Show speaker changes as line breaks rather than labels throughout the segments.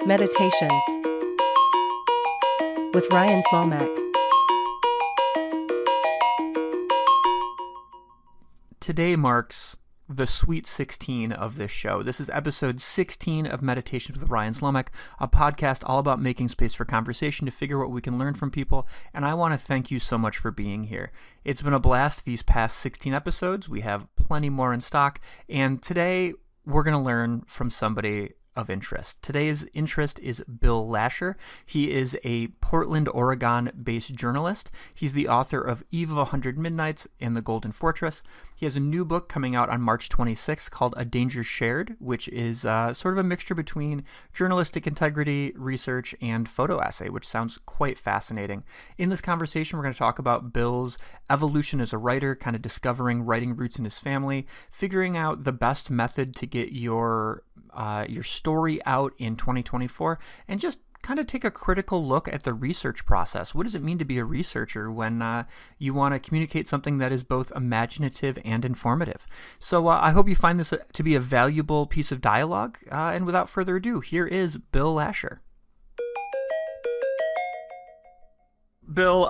Meditations with Ryan Slomek.
Today marks the Sweet 16 of this show. This is episode 16 of Meditations with Ryan Slomek, a podcast all about making space for conversation to figure what we can learn from people, and I want to thank you so much for being here. It's been a blast these past 16 episodes. We have plenty more in stock, and today we're going to learn from somebody of interest. Today's interest is Bill Lascher. He is a Portland, Oregon-based journalist. He's the author of Eve of 100 Midnights and The Golden Fortress. He has a new book coming out on March 26th called A Danger Shared, which is sort of a mixture between journalistic integrity, research, and photo essay, which sounds quite fascinating. In this conversation, we're going to talk about Bill's evolution as a writer, kind of discovering writing roots in his family, figuring out the best method to get your story out in 2024, and just kind of take a critical look at the research process. What does it mean to be a researcher when you want to communicate something that is both imaginative and informative? So I hope you find this to be a valuable piece of dialogue. And without further ado, here is Bill Lascher. Bill,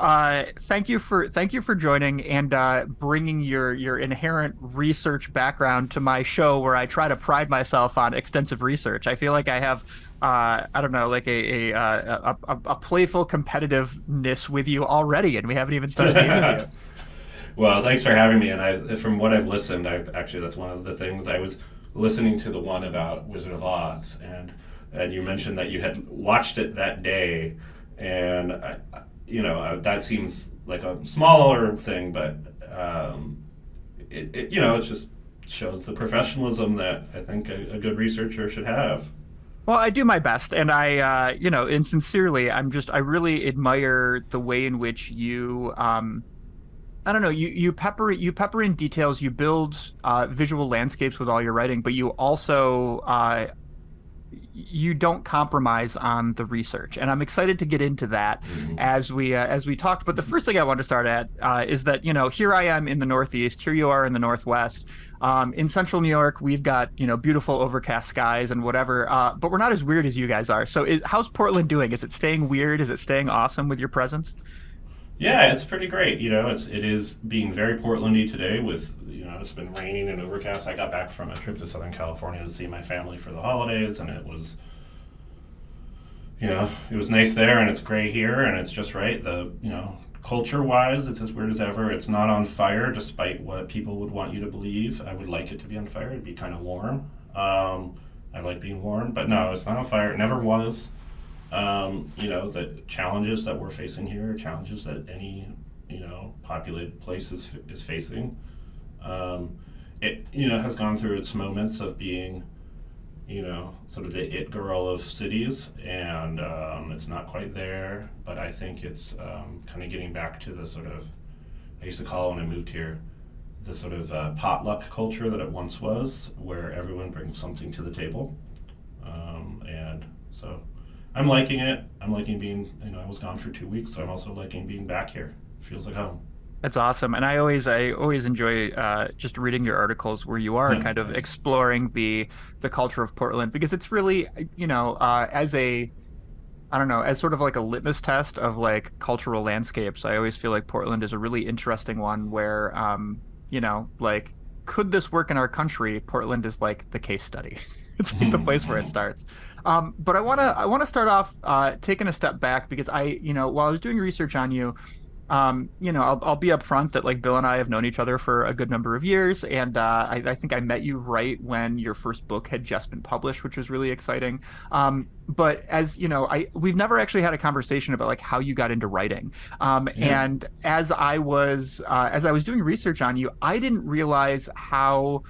thank you for joining and bringing your inherent research background to my show, where I try to pride myself on extensive research. I feel like I have, I don't know, like a playful competitiveness with you already, and we haven't even started the interview.
Well, thanks for having me. And from what I've listened, that's one of the things. I was listening to the one about Wizard of Oz, and you mentioned that you had watched it that day, and that seems like a smaller thing, but it just shows the professionalism that I think a good researcher should have.
Well, I do my best, and and sincerely, I really admire the way in which you, you pepper in details, you build visual landscapes with all your writing, but you also you don't compromise on the research, and I'm excited to get into that as we talked. But the first thing I want to start at is that here I am in the Northeast, here you are in the Northwest. In Central New York, we've got beautiful overcast skies and whatever, but we're not as weird as you guys are. So how's Portland doing? Is it staying weird? Is it staying awesome with your presence?
Yeah, it's pretty great. It is being very Portlandy today with, it's been raining and overcast. I got back from a trip to Southern California to see my family for the holidays, and it was nice there, and it's gray here, and it's just right. Culture-wise, it's as weird as ever. It's not on fire, despite what people would want you to believe. I would like it to be on fire. It'd be kind of warm. I like being warm, but no, it's not on fire. It never was. The challenges that we're facing here are challenges that any, populated place is facing. It, has gone through its moments of being, sort of the it girl of cities, and it's not quite there, but I think it's kind of getting back to the sort of, I used to call it when I moved here, the sort of potluck culture that it once was, where everyone brings something to the table. And so I'm liking it. I'm liking being, I was gone for 2 weeks, so I'm also liking being back here. It feels like home.
That's awesome, and I always enjoy just reading your articles where you are kind of exploring the culture of Portland, because it's really as sort of like a litmus test of like cultural landscapes. I always feel like Portland is a really interesting one where like, could this work in our country? Portland is like the case study. It's like the place where it starts. But I want to start off taking a step back, because while I was doing research on you, I'll be upfront that like Bill and I have known each other for a good number of years, and I think I met you right when your first book had just been published, which was really exciting. But as we've never actually had a conversation about like how you got into writing. And as I was doing research on you, I didn't realize how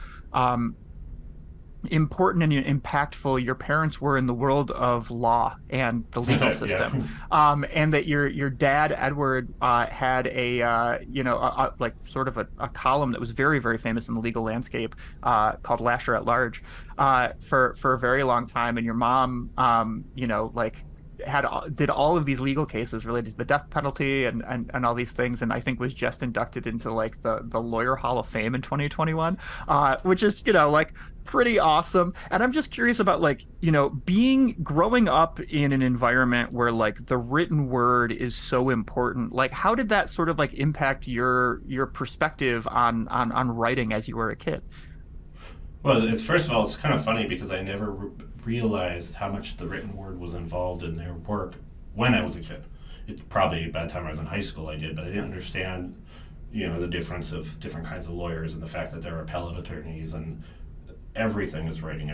important and impactful your parents were in the world of law and the legal system. And that your dad Edward had a like sort of a column that was very, very famous in the legal landscape called Lascher at Large for a very long time, and your mom like did all of these legal cases related to the death penalty and all these things, and I think was just inducted into like the Lawyer Hall of Fame in 2021, which is like pretty awesome. And I'm just curious about like being growing up in an environment where like the written word is so important. Like, how did that sort of like impact your perspective on writing as you were a kid?
Well, it's first of all, it's kind of funny because I never realized how much the written word was involved in their work when I was a kid. It probably by the time I was in high school I did, but I didn't understand, the difference of different kinds of lawyers and the fact that there are appellate attorneys and everything is writing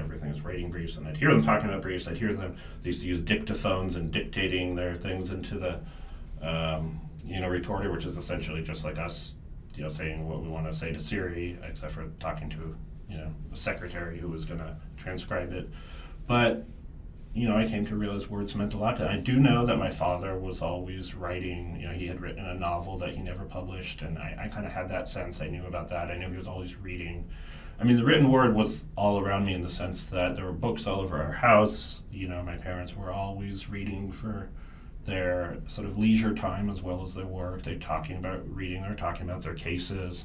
briefs. And I'd hear them talking about briefs. I'd hear them. They used to use dictaphones and dictating their things into the, recorder, which is essentially just like us, saying what we want to say to Siri, except for talking to a secretary who was going to transcribe it. But, I came to realize words meant a lot. And I do know that my father was always writing. He had written a novel that he never published, and I kind of had that sense. I knew about that. I knew he was always reading. I mean, the written word was all around me in the sense that there were books all over our house. My parents were always reading for their sort of leisure time as well as their work. They're talking about reading or talking about their cases.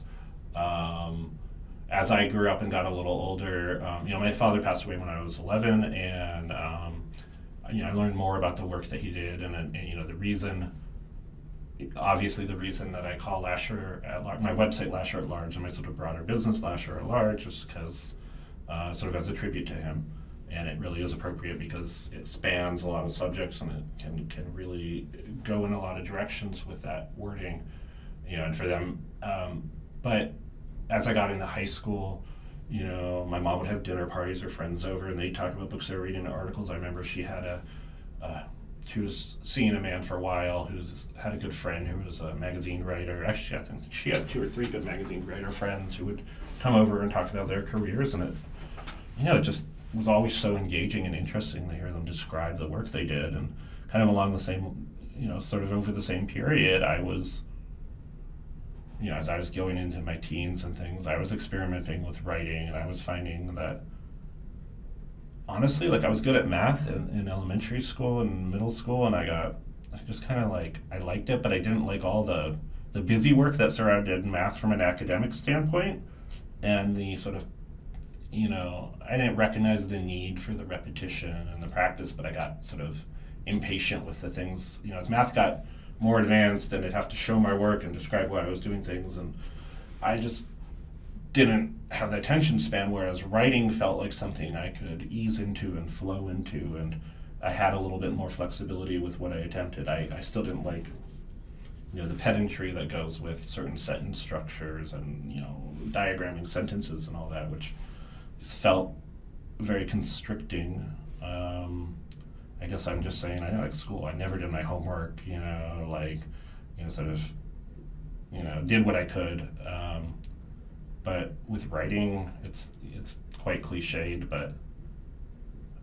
As I grew up and got a little older, my father passed away when I was 11, and I learned more about the work that he did, and the reason, obviously the reason that I call Lascher at large, my website Lascher at Large, and my sort of broader business Lascher at Large, just because sort of as a tribute to him, and it really is appropriate because it spans a lot of subjects and it can really go in a lot of directions with that wording, and for them, but as I got into high school, my mom would have dinner parties or friends over, and they'd talk about books they were reading and articles. I remember she was seeing a man for a while who had a good friend who was a magazine writer. Actually, I think she had 2 or 3 good magazine writer friends who would come over and talk about their careers, and it just was always so engaging and interesting to hear them describe the work they did. And kind of along the same, sort of over the same period, I was, as I was going into my teens and things, I was experimenting with writing, and I was finding that, honestly, like I was good at math in elementary school and middle school, and I just kind of like, I liked it, but I didn't like all the busy work that surrounded math from an academic standpoint, and the sort of, I didn't recognize the need for the repetition and the practice, but I got sort of impatient with the things, as math got more advanced and I'd have to show my work and describe why I was doing things, and I just didn't have the attention span, whereas writing felt like something I could ease into and flow into, and I had a little bit more flexibility with what I attempted. I still didn't like the pedantry that goes with certain sentence structures and diagramming sentences and all that, which just felt very constricting. I guess I'm just saying, I know at school I never did my homework, sort of, did what I could. But with writing, it's quite cliched, but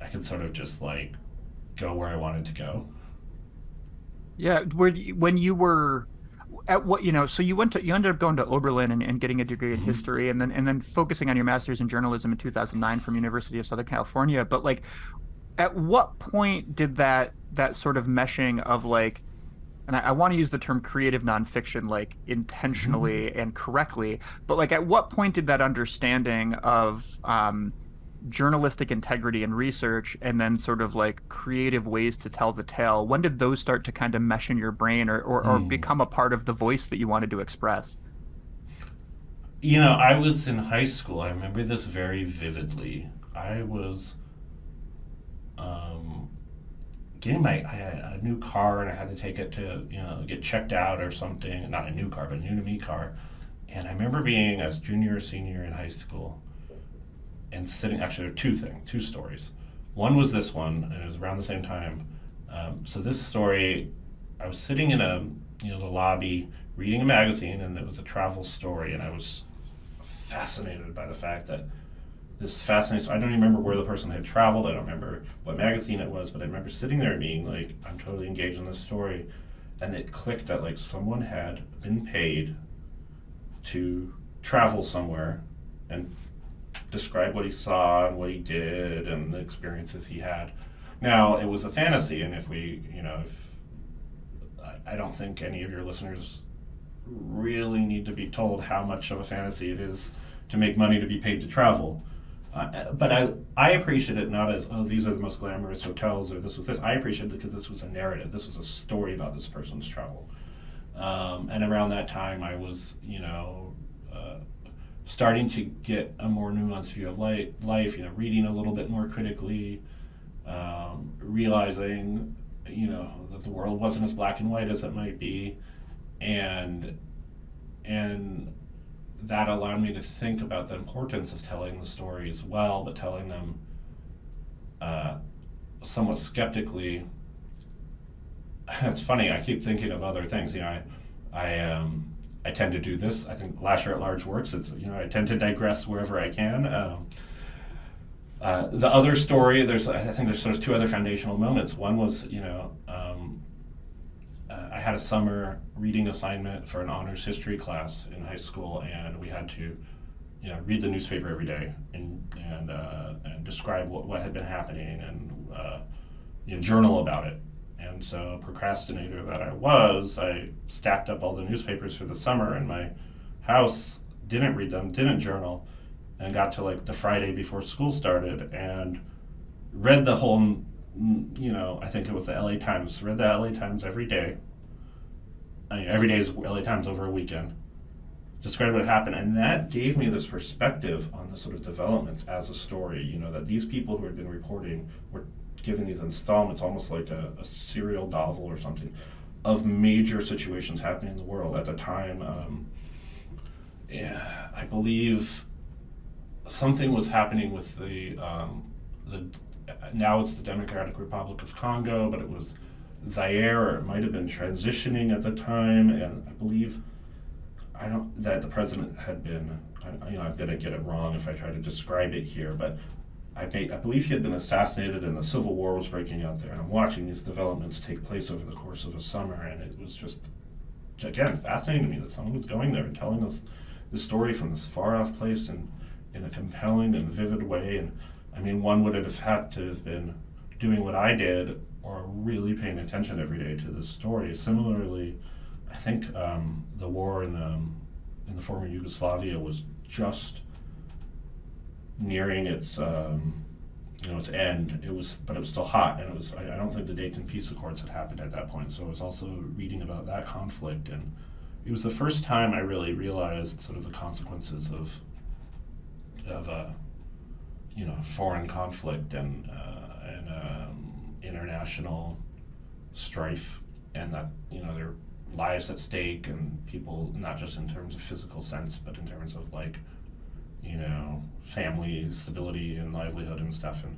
I could sort of just like go where I wanted to go.
Yeah, when you were at what so you ended up going to Oberlin and getting a degree in
Mm-hmm.
history, and then focusing on your master's in journalism in 2009 from University of Southern California. But like, at what point did that sort of meshing of like, and I want to use the term creative nonfiction like
Mm-hmm.
intentionally and correctly, but like at what point did that understanding of journalistic integrity and research, and then sort of like creative ways to tell the tale, when did those start to kind of mesh in your brain, or
Mm.
become a part of the voice that you wanted to express?
I was in high school. I remember this very vividly. I was um, I had a new car and I had to take it to, get checked out or something. Not a new car, but a new to me car. And I remember being a junior or senior in high school and sitting, actually, there are two stories. One was this one, and it was around the same time. So this story, I was sitting in the lobby reading a magazine, and it was a travel story, and I was fascinated by the fact that this fascinating. I don't even remember where the person had traveled. I don't remember what magazine it was, but I remember sitting there and being like, I'm totally engaged in this story, and it clicked that like someone had been paid to travel somewhere and describe what he saw and what he did and the experiences he had. Now, it was a fantasy, and if I don't think any of your listeners really need to be told how much of a fantasy it is to make money to be paid to travel. But I appreciate it not as, oh, these are the most glamorous hotels, or this was this. I appreciate it because this was a narrative. This was a story about this person's travel. And around that time, I was, starting to get a more nuanced view of life, reading a little bit more critically, realizing, that the world wasn't as black and white as it might be. And that allowed me to think about the importance of telling the stories well, but telling them somewhat skeptically. It's funny, I keep thinking of other things. I tend to do this. I think Lascher at Large works. I tend to digress wherever I can. The other story, I think there's sort of two other foundational moments. One was, I had a summer reading assignment for an honors history class in high school, and we had to, read the newspaper every day and describe what had been happening and journal about it. And so, procrastinator that I stacked up all the newspapers for the summer in my house, didn't read them, didn't journal, and got to like the Friday before school started and read the whole, I think it was the LA Times, read the LA Times every day. Every day is LA Times over a weekend. Described what happened, and that gave me this perspective on the sort of developments as a story, that these people who had been reporting were giving these installments, almost like a serial novel or something, of major situations happening in the world. At the time, I believe something was happening with the now it's the Democratic Republic of Congo, but it was Zaire, or it might have been transitioning at the time, and I believe that the president had been, I'm going to get it wrong if I try to describe it here, but I believe he had been assassinated and the civil war was breaking out there, and I'm watching these developments take place over the course of a summer, and it was just, again, fascinating to me that someone was going there and telling us the story from this far-off place in a compelling and vivid way. And one would have had to have been doing what I did, or really paying attention every day to this story. Similarly, I think the war in the former Yugoslavia was just nearing its its end. But it was still hot, and it was. I don't think the Dayton Peace Accords had happened at that point. So I was also reading about that conflict, and it was the first time I really realized sort of the consequences of foreign conflict and international strife, and that there are lives at stake, and people, not just in terms of physical sense, but in terms of family stability and livelihood and stuff. And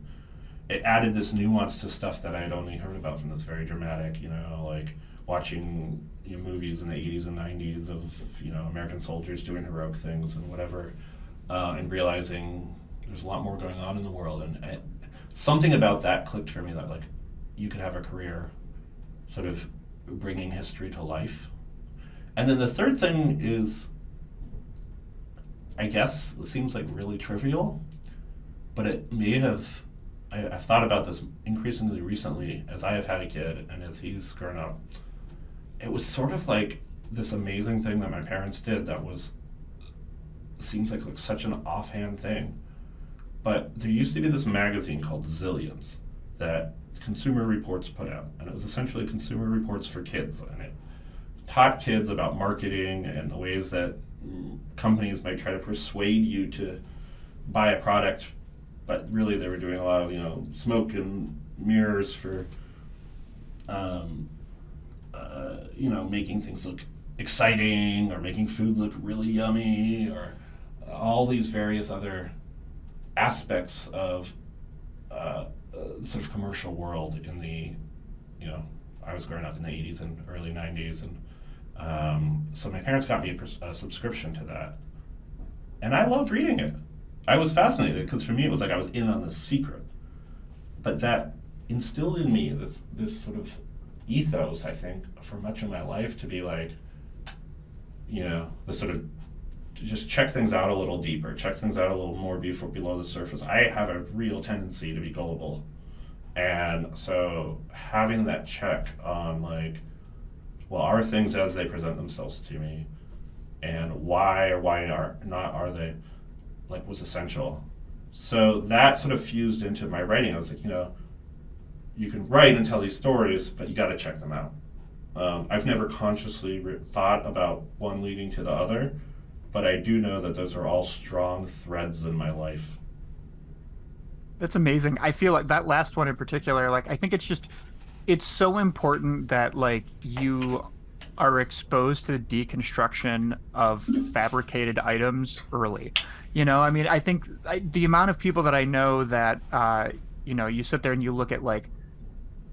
it added this nuance to stuff that I had only heard about from this very dramatic, like watching movies in the 80s and 90s of American soldiers doing heroic things and whatever, and realizing there's a lot more going on in the world. And something about that clicked for me, that you could have a career sort of bringing history to life. And then the third thing is, I guess it seems like really trivial, but it may have, I've thought about this increasingly recently as I have had a kid and as he's grown up. It was sort of like this amazing thing that my parents did that seems like such an offhand thing. But there used to be this magazine called Zillions that Consumer Reports put out, and it was essentially Consumer Reports for kids, and it taught kids about marketing and the ways that companies might try to persuade you to buy a product, but really they were doing a lot of smoke and mirrors for making things look exciting, or making food look really yummy, or all these various other aspects of sort of commercial world in the, I was growing up in the 80s and early 90s, and so my parents got me a subscription to that, and I loved reading it. I was fascinated, because for me it was like I was in on this secret, but that instilled in me this sort of ethos, I think, for much of my life, to be like, the sort of, to just check things out a little deeper, check things out a little more below the surface. I have a real tendency to be gullible, And so having that check on like, well, are things as they present themselves to me, and why or why are they, like, was essential. So that sort of fused into my writing. I was like, you can write and tell these stories, but you got to check them out. I've never consciously thought about one leading to the other, but I do know that those are all strong threads in my life.
That's amazing. I feel like that last one in particular, like I think it's so important that like you are exposed to the deconstruction of fabricated items early. I mean, I think the amount of people that I know that you sit there and you look at like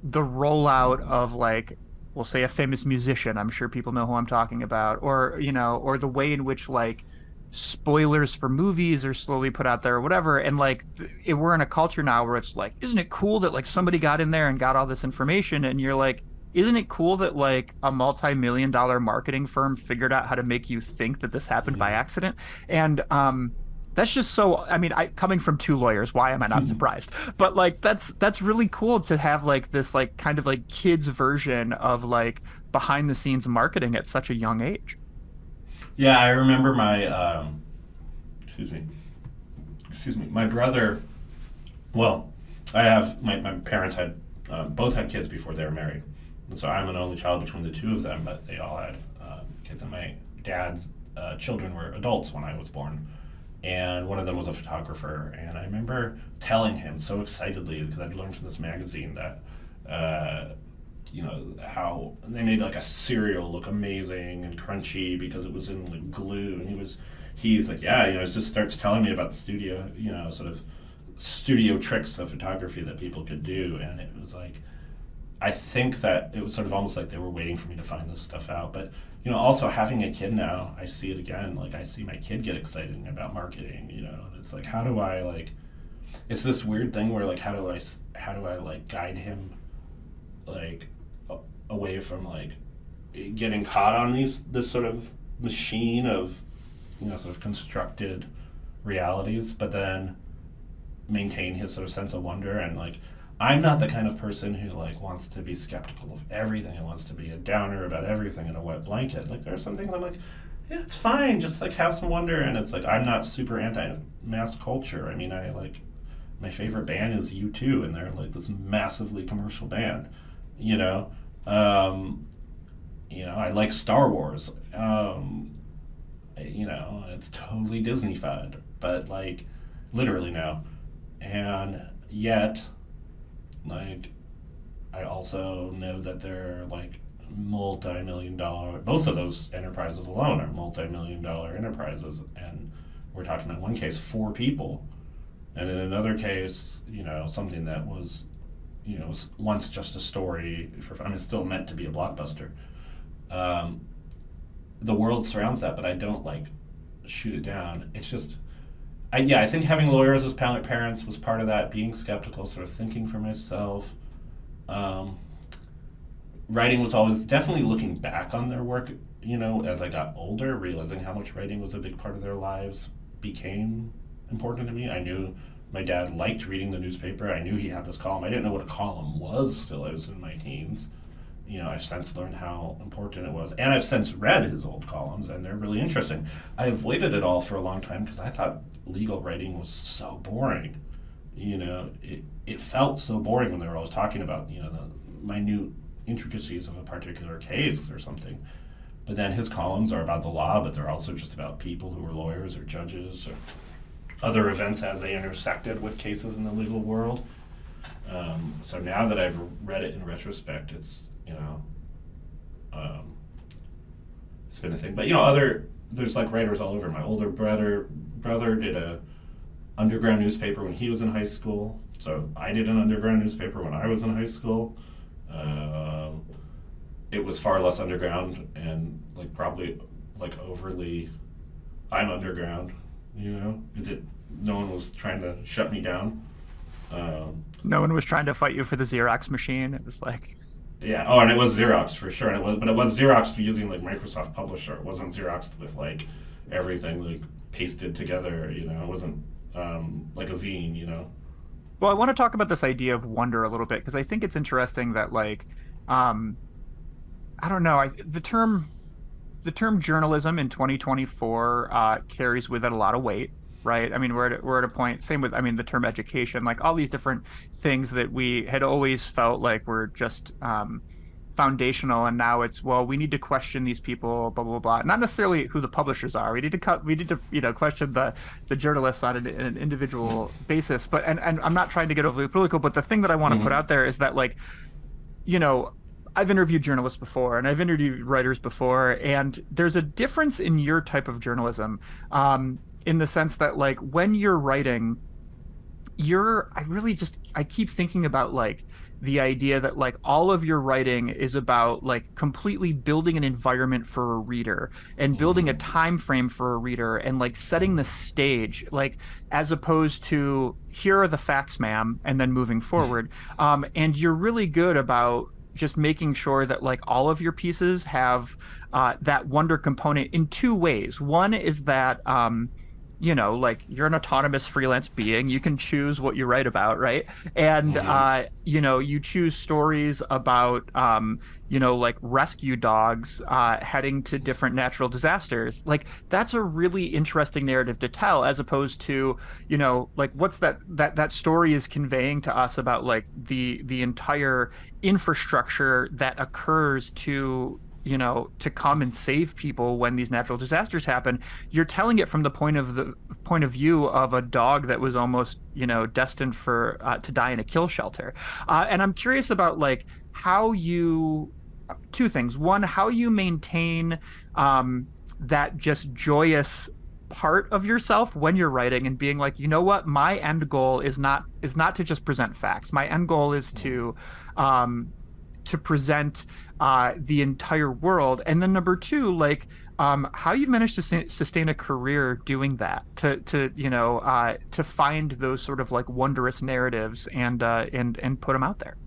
the rollout of like we'll say a famous musician, I'm sure people know who I'm talking about, or or the way in which like spoilers for movies are slowly put out there or whatever. And like we're in a culture now where it's like, isn't it cool that like somebody got in there and got all this information? And you're like, isn't it cool that like a multi-million-dollar marketing firm figured out how to make you think that this happened by accident? And that's just so, I mean, I coming from two lawyers, why am I not surprised? But like that's really cool to have like this like kind of like kids version of like behind the scenes marketing at such a young age.
Yeah, I remember excuse me, my brother. Well, I have my parents had both had kids before they were married, and so I'm an only child between the two of them. But they all had kids, and my dad's children were adults when I was born, and one of them was a photographer. And I remember telling him so excitedly because I'd learned from this magazine that. How they made like a cereal look amazing and crunchy because it was in like glue, and he's like, yeah, it just starts telling me about the studio, sort of studio tricks of photography that people could do. And it was like, I think that it was sort of almost like they were waiting for me to find this stuff out. But also having a kid now, I see it again. Like I see my kid get excited about marketing, and it's like, how do I like, it's this weird thing where like, how do I like guide him like away from like getting caught on this sort of machine of sort of constructed realities, but then maintain his sort of sense of wonder. And like, I'm not the kind of person who like wants to be skeptical of everything and wants to be a downer about everything in a wet blanket. Like there are some things I'm like, yeah, it's fine, just like have some wonder. And it's like, I'm not super anti mass culture. I mean, I like, my favorite band is U2, and they're like this massively commercial band. I like Star Wars. It's totally Disney-fied, but like literally now. And yet, like, I also know that they're like multi-million-dollar. Both of those enterprises alone are multi-million-dollar enterprises, and we're talking in one case 4 people, and in another case, something that was was once just a story still meant to be a blockbuster. The world surrounds that, but I don't like shoot it down. It's just, I think having lawyers as parents was part of that, being skeptical, sort of thinking for myself. Writing was always definitely looking back on their work, as I got older, realizing how much writing was a big part of their lives became important to me. I knew my dad liked reading the newspaper. I knew he had this column. I didn't know what a column was till I was in my teens. I've since learned how important it was. And I've since read his old columns, and they're really interesting. I avoided it all for a long time because I thought legal writing was so boring. It felt so boring when they were always talking about, the minute intricacies of a particular case or something. But then his columns are about the law, but they're also just about people who are lawyers or judges or other events as they intersected with cases in the legal world. So now that I've read it in retrospect, it's it's been a thing. But there's like writers all over. My older brother did a underground newspaper when he was in high school. So I did an underground newspaper when I was in high school. It was far less underground and like probably like overly, I'm underground. No one was trying to shut me down.
No one was trying to fight you for the Xerox machine. It was like,
yeah. Oh, and it was Xerox for sure. And it was Xerox using like Microsoft Publisher. It wasn't Xerox with like everything like pasted together. It wasn't like a zine.
Well, I want to talk about this idea of wonder a little bit because I think it's interesting that like um I don't know, the term journalism in 2024 carries with it a lot of weight, right? I mean, we're at a point, same with, I mean, the term education, like all these different things that we had always felt like were just foundational, and now it's, well, we need to question these people, blah blah blah. Not necessarily who the publishers are. We need to question the journalists on an individual basis. But and I'm not trying to get overly political, but the thing that I want to put
Mm-hmm.
out there is that like you know, I've interviewed journalists before and I've interviewed writers before, and there's a difference in your type of journalism, in the sense that, like, when you're writing, I keep thinking about, like, the idea that, like, all of your writing is about, like, completely building an environment for a reader and building a
Mm-hmm.
time frame for a reader and, like, setting the stage, like, as opposed to, here are the facts, ma'am, and then moving forward. And you're really good about just making sure that like all of your pieces have that wonder component in two ways. One is that like you're an autonomous freelance being. You can choose what you write about, right? And
Mm-hmm.
you choose stories about like rescue dogs heading to different natural disasters. Like that's a really interesting narrative to tell, as opposed to like what's that story is conveying to us about like the entire infrastructure that occurs to come and save people when these natural disasters happen. You're telling it from the point of view of a dog that was almost destined for to die in a kill shelter. And I'm curious about like how you two things. One, how you maintain that just joyous part of yourself when you're writing and being like, you know what, my end goal is not to just present facts. My end goal is um, to present the entire world. And then number two, like how you've managed to sustain a career doing that, to find those sort of like wondrous narratives and put them out there.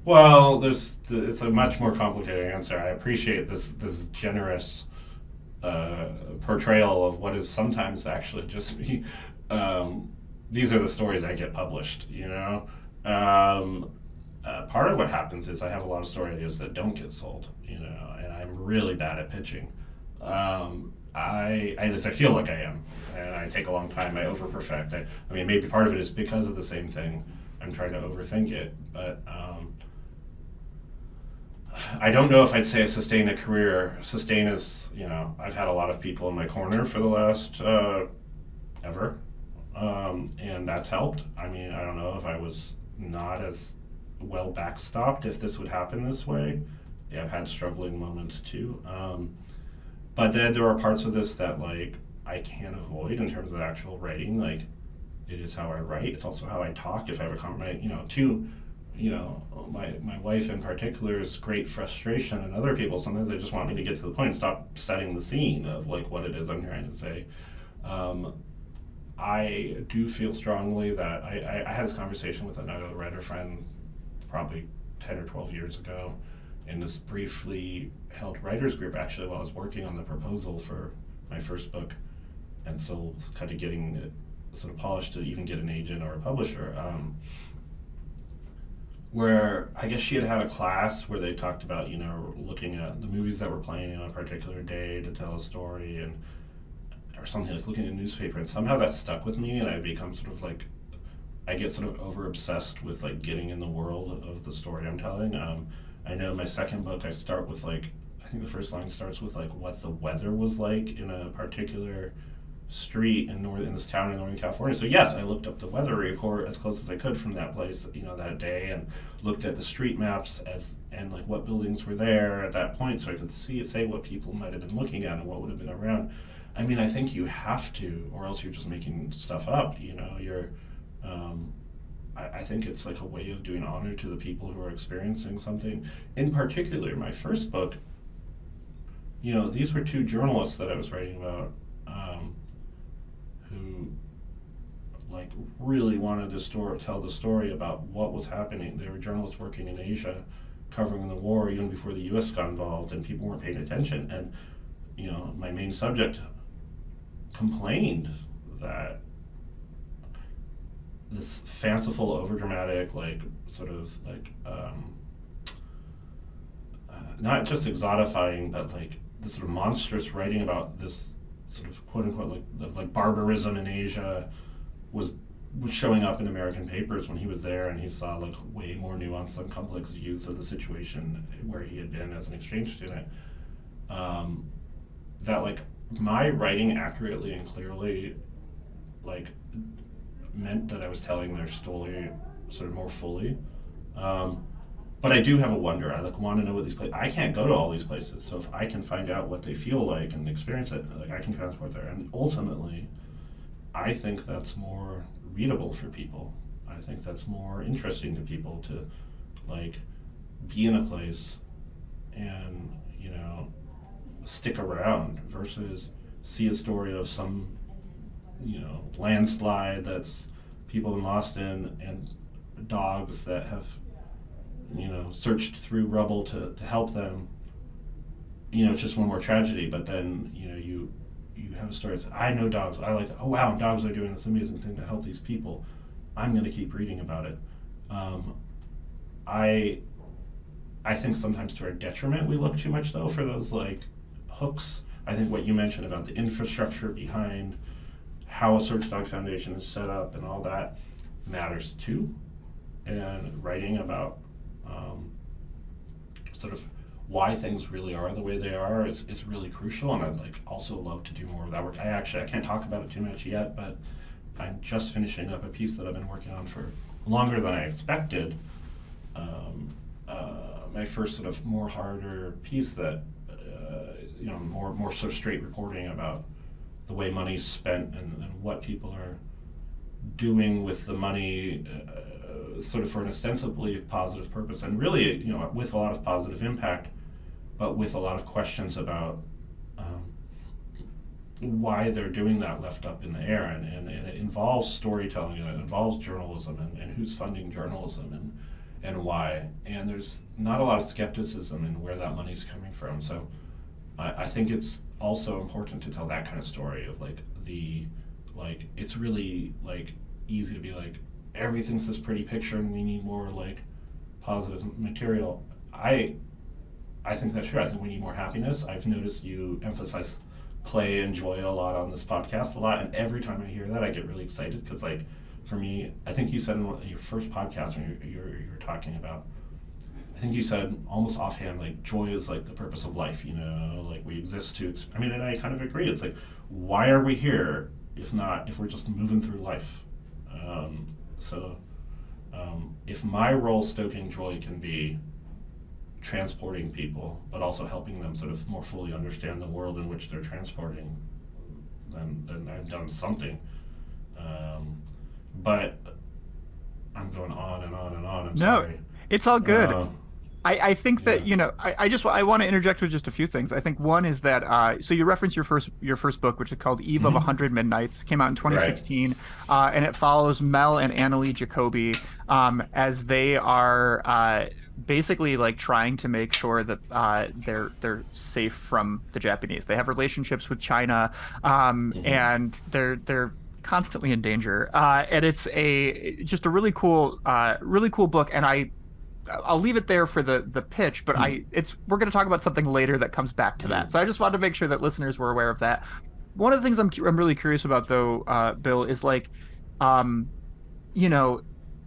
Well, it's a much more complicated answer. I appreciate this generous portrayal of what is sometimes actually just me. Um, these are the stories I get published, part of what happens is I have a lot of story ideas that don't get sold, and I'm really bad at pitching. At least I feel like I am, and I take a long time. I over perfect. I mean, maybe part of it is because of the same thing. I'm trying to overthink it, but I don't know if I'd say I sustain a career. Sustain is, I've had a lot of people in my corner for the last ever, and that's helped. I mean, I don't know if I was not as well backstopped if this would happen this way. Yeah, I've had struggling moments too. But then there are parts of this that like I can't avoid in terms of the actual writing. Like it is how I write. It's also how I talk. If I have a comment, my wife in particular's great frustration, and other people sometimes they just want me to get to the point and stop setting the scene of like what it is I'm trying to say. Um, I do feel strongly that I had this conversation with another writer friend probably 10 or 12 years ago in this briefly held writers group actually while I was working on the proposal for my first book, and so kind of getting it sort of polished to even get an agent or a publisher. Where I guess she had had a class where they talked about looking at the movies that were playing on a particular day to tell a story, and or something like looking at a newspaper, and somehow that stuck with me, and I become sort of like I get sort of over obsessed with like getting in the world of the story I'm telling. I know my second book I start with like I think the first line starts with like what the weather was like in a particular street in this town in Northern California. So yes, I looked up the weather report as close as I could from that place, that day, and looked at the street maps and like what buildings were there at that point, so I could say what people might have been looking at and what would have been around. I mean, I think you have to, or else you're just making stuff up. You're. I think it's like a way of doing honor to the people who are experiencing something. In particular, my first book, these were two journalists that I was writing about, who like really wanted to tell the story about what was happening. They were journalists working in Asia, covering the war even before the U.S. got involved, and people weren't paying attention. And my main subject complained that this fanciful, overdramatic, like sort of like not just exotifying, but like this sort of monstrous writing about this sort of quote unquote like barbarism in Asia was showing up in American papers when he was there, and he saw like way more nuanced and complex views of the situation where he had been as an exchange student. That like my writing accurately and clearly like meant that I was telling their story sort of more fully. But I do have a wonder. I like want to know what these places. I can't go to all these places, so if I can find out what they feel like and experience it, like I can transport there. And ultimately, I think that's more readable for people. I think that's more interesting to people to like be in a place and stick around versus see a story of some landslide that's people been lost in and dogs that have searched through rubble to help them. It's just one more tragedy, but then you have a story that's, I know dogs, I like, oh wow, dogs are doing this amazing thing to help these people, I'm going to keep reading about it. I think sometimes to our detriment we look too much though for those like hooks. I think what you mentioned about the infrastructure behind how a Search Dog Foundation is set up and all that matters too. And writing about sort of why things really are the way they are is really crucial, and I'd like also love to do more of that work. I can't talk about it too much yet, but I'm just finishing up a piece that I've been working on for longer than I expected. My first sort of more harder piece that more sort of straight reporting about the way money's spent and what people are doing with the money, sort of for an ostensibly positive purpose, and really with a lot of positive impact, but with a lot of questions about why they're doing that left up in the air, and it involves storytelling, and it involves journalism, and who's funding journalism, and why, and there's not a lot of skepticism in where that money's coming from. So I think it's also important to tell that kind of story of it's really like easy to be like everything's this pretty picture and we need more like positive material. I think that's true. I think we need more happiness. I've noticed you emphasize play and joy a lot on this podcast a lot, and every time I hear that I get really excited because like for me, I think you said in your first podcast when you were talking about, I think you said almost offhand, like joy is like the purpose of life, like we exist to, and I kind of agree. It's like, why are we here if we're just moving through life? If my role stoking joy can be transporting people, but also helping them sort of more fully understand the world in which they're transporting, then I've done something. But I'm going on and on and on. I'm sorry.
It's all good. I think that I want to interject with just a few things. I think one is that so you referenced your first book, which is called Eve of 100 Midnights, came out in 2016, right. And it follows Mel and Annalie Jacoby as they are basically like trying to make sure that they're safe from the Japanese. They have relationships with China, and they're constantly in danger, and it's just a really cool book, and I'll leave it there for the pitch, but we're going to talk about something later that comes back to that. So I just wanted to make sure that listeners were aware of that. One of the things I'm really curious about though, Bill, is like,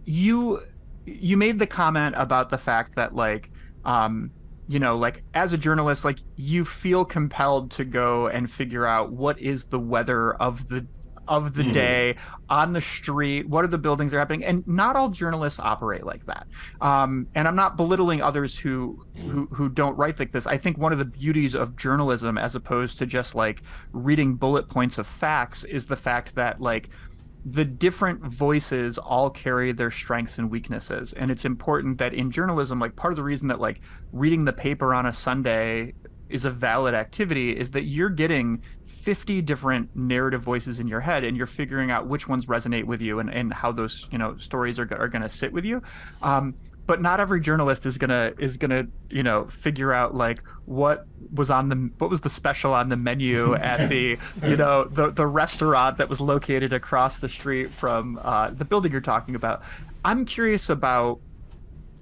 you made the comment about the fact that like, like as a journalist, like you feel compelled to go and figure out what is the weather of the day on the street, what are the buildings that are happening, and not all journalists operate like that. And I'm not belittling others who don't write like this. I think one of the beauties of journalism, as opposed to just like reading bullet points of facts, is the fact that like the different voices all carry their strengths and weaknesses. And it's important that in journalism, like part of the reason that like reading the paper on a Sunday is a valid activity is that you're getting 50 different narrative voices in your head, and you're figuring out which ones resonate with you and how those stories are going to sit with you. but not every journalist is gonna figure out like what was the special on the menu at the the restaurant that was located across the street from the building you're talking about. I'm curious about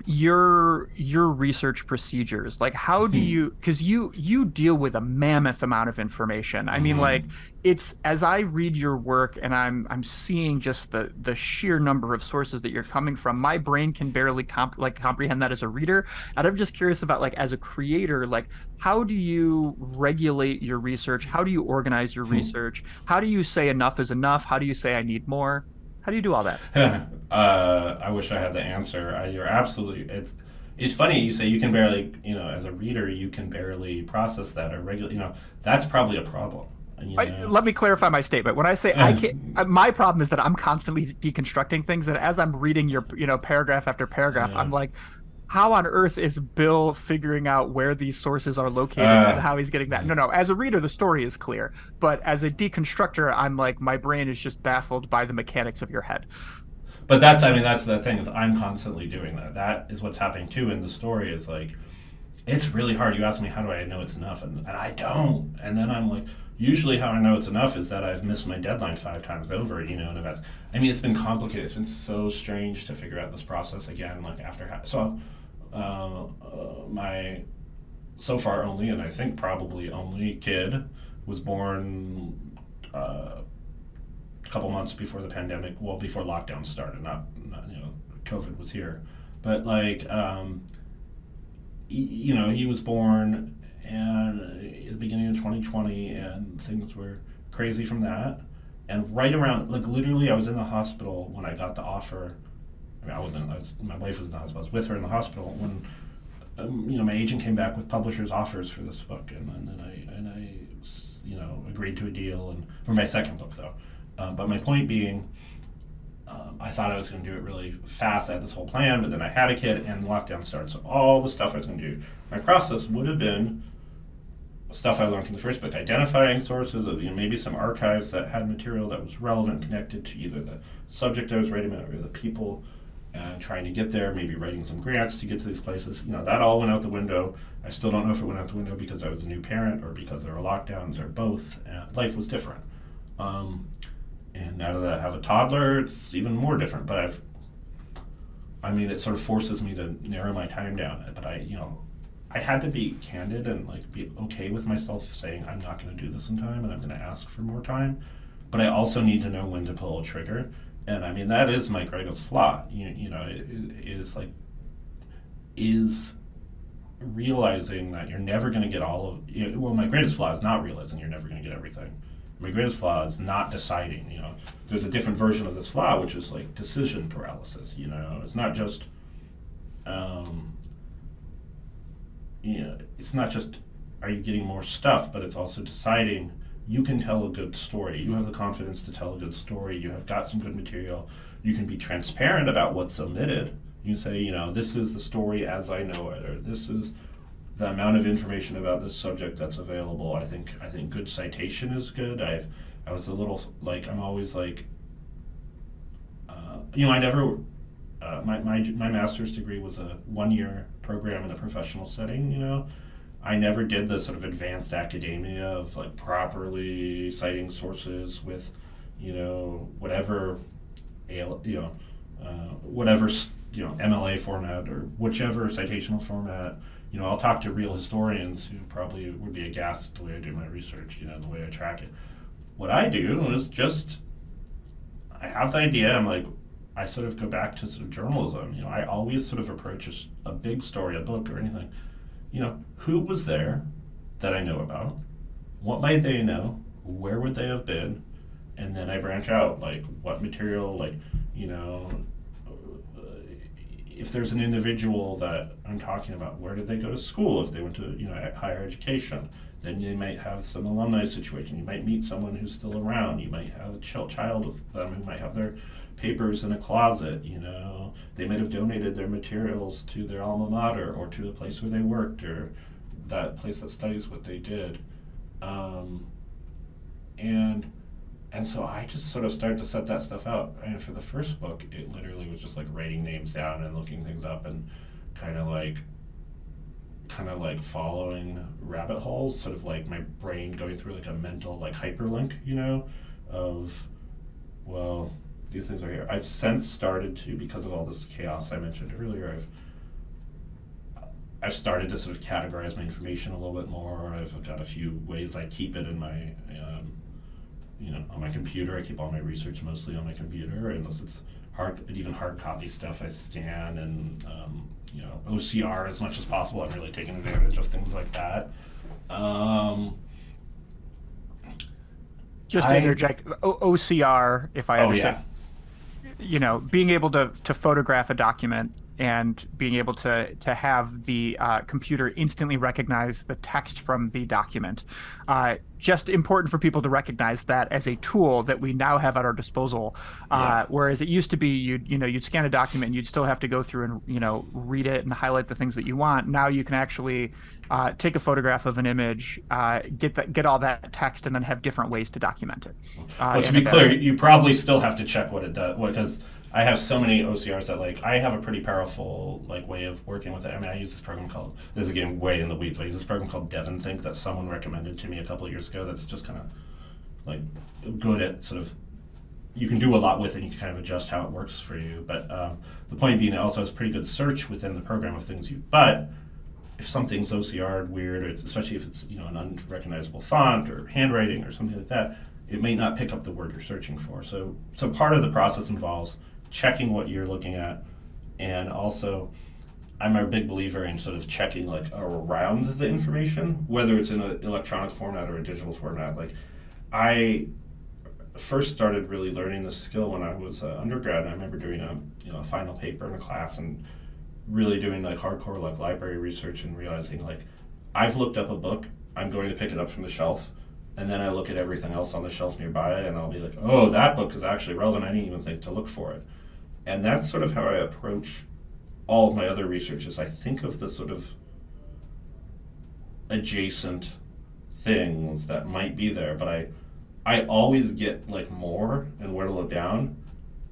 your research procedures. Like, how do you, because you deal with a mammoth amount of information. I mean, like, it's, as I read your work and I'm seeing just the sheer number of sources that you're coming from, my brain can barely comprehend that as a reader. And I'm just curious about, like, as a creator, like, how do you regulate your research? How do you organize your research? How do you say enough is enough? How do you say I need more? How do you do all that?
I wish I had the answer. You're absolutely. It's funny you say you can barely, as a reader, you can barely process that or regulate. That's probably a problem.
Let me clarify my statement. When I say I can't, my problem is that I'm constantly deconstructing things, and as I'm reading your, paragraph after paragraph, I'm like, how on earth is Bill figuring out where these sources are located and how he's getting that? No. As a reader, the story is clear, but as a deconstructor, I'm like, my brain is just baffled by the mechanics of your head.
But that's the thing is I'm constantly doing that. That is what's happening too in the story. Is like, it's really hard. You ask me, how do I know it's enough? And I don't. And then I'm like, usually how I know it's enough is that I've missed my deadline 5 times over, and that's, it's been complicated. It's been so strange to figure out this process again, like after, my so far only, and I think probably only kid was born a couple months before the pandemic, well, before lockdown started, not COVID was here. But like, he was born and at the beginning of 2020, and things were crazy from that. And right around, like literally, I was in the hospital when I got the offer. I wasn't. My wife was in the hospital. I was with her in the hospital when, my agent came back with publishers' offers for this book, and then I agreed to a deal, and for my second book though. But my point being, I thought I was going to do it really fast. I had this whole plan, but then I had a kid, and lockdown started. So all the stuff I was going to do, my process would have been stuff I learned from the first book, identifying sources of maybe some archives that had material that was relevant, connected to either the subject I was writing about or the people. Trying to get there, maybe writing some grants to get to these places. That all went out the window. I still don't know if it went out the window because I was a new parent or because there were lockdowns or both. Life was different. And now that I have a toddler, it's even more different. But it sort of forces me to narrow my time down. But I had to be candid and like be okay with myself saying I'm not going to do this in time and I'm going to ask for more time. But I also need to know when to pull a trigger. And that is my greatest flaw. Is realizing that you're never going to get all of. My greatest flaw is not realizing you're never going to get everything. My greatest flaw is not deciding. There's a different version of this flaw, which is like decision paralysis. It's not just. It's not just are you getting more stuff, but it's also deciding. You can tell a good story. You have the confidence to tell a good story. You have got some good material. You can be transparent about what's omitted. You can say, this is the story as I know it, or this is the amount of information about this subject that's available. I think good citation is good. I was a little like I'm always like, I never. My master's degree was a 1-year program in a professional setting. I never did the sort of advanced academia of like properly citing sources with, whatever, whatever, MLA format or whichever citational format. I'll talk to real historians who probably would be aghast at the way I do my research, the way I track it. What I do is just, I have the idea, I'm like, I sort of go back to sort of journalism. I always sort of approach a big story, a book or anything. Who was there that I know about? What might they know? Where would they have been? And then I branch out, like what material, like, if there's an individual that I'm talking about, where did they go to school? If they went to, higher education, then you might have some alumni situation. You might meet someone who's still around. You might have a child with them who might have their papers in a closet. They might have donated their materials to their alma mater or to the place where they worked or that place that studies what they did. And And so I just sort of started to set that stuff out. And for the first book, it literally was just like writing names down and looking things up and kind of like following rabbit holes, sort of like my brain going through like a mental like hyperlink, of, well, these things are here. I've since started to, because of all this chaos I mentioned earlier, I've started to sort of categorize my information a little bit more. I've got a few ways I keep it in my, on my computer. I keep all my research mostly on my computer, unless it's even hard copy stuff I scan, and OCR as much as possible. I'm really taking advantage of things like that.
Just to interject, OCR, if I understand, being able to photograph a document and being able to have the computer instantly recognize the text from the document. Just important for people to recognize that as a tool that we now have at our disposal. Whereas it used to be you'd scan a document and you'd still have to go through and read it and highlight the things that you want. Now you can actually take a photograph of an image, get all that text, and then have different ways to document it.
Well, to be clear, you probably still have to check what it does, because I have so many OCRs that I have a pretty powerful way of working with it. I mean, I use this program called, this is getting way in the weeds, but I use this program called DevonThink that someone recommended to me a couple of years ago. That's just kind of good at sort of, you can do a lot with it and you can kind of adjust how it works for you. But the point being, it also has pretty good search within the program of things but if something's OCR'd weird, or especially if it's an unrecognizable font or handwriting or something like that, it may not pick up the word you're searching for. So part of the process involves checking what you're looking at, and also I'm a big believer in sort of checking around the information, whether it's in an electronic format or a digital format. I first started really learning this skill when I was undergrad, and I remember doing a final paper in a class and really doing hardcore library research and realizing I've looked up a book, I'm going to pick it up from the shelf, and then I look at everything else on the shelf nearby and I'll be like, oh, that book is actually relevant, I didn't even think to look for it. And that's sort of how I approach all of my other researches. I think of the sort of adjacent things that might be there, but I always get more and whittle it down.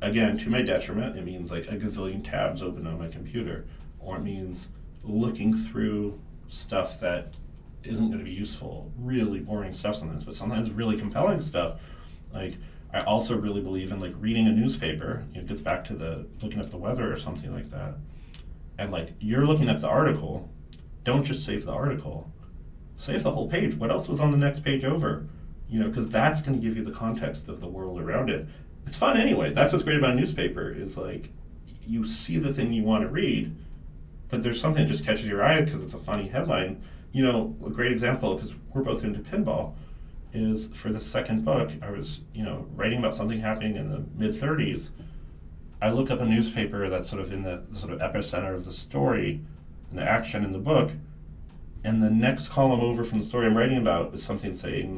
Again, to my detriment, it means a gazillion tabs open on my computer, or it means looking through stuff that isn't going to be useful, really boring stuff sometimes, but sometimes really compelling stuff. I also really believe in reading a newspaper. It gets back to the looking up the weather or something like that. And you're looking at the article, don't just save the article, save the whole page. What else was on the next page over? Because that's going to give you the context of the world around it. It's fun anyway. That's what's great about a newspaper is you see the thing you want to read, but there's something that just catches your eye because it's a funny headline. A great example, because we're both into pinball, is for the second book, I was, writing about something happening in the mid-30s. I look up a newspaper that's sort of in the sort of epicenter of the story and the action in the book, and the next column over from the story I'm writing about is something saying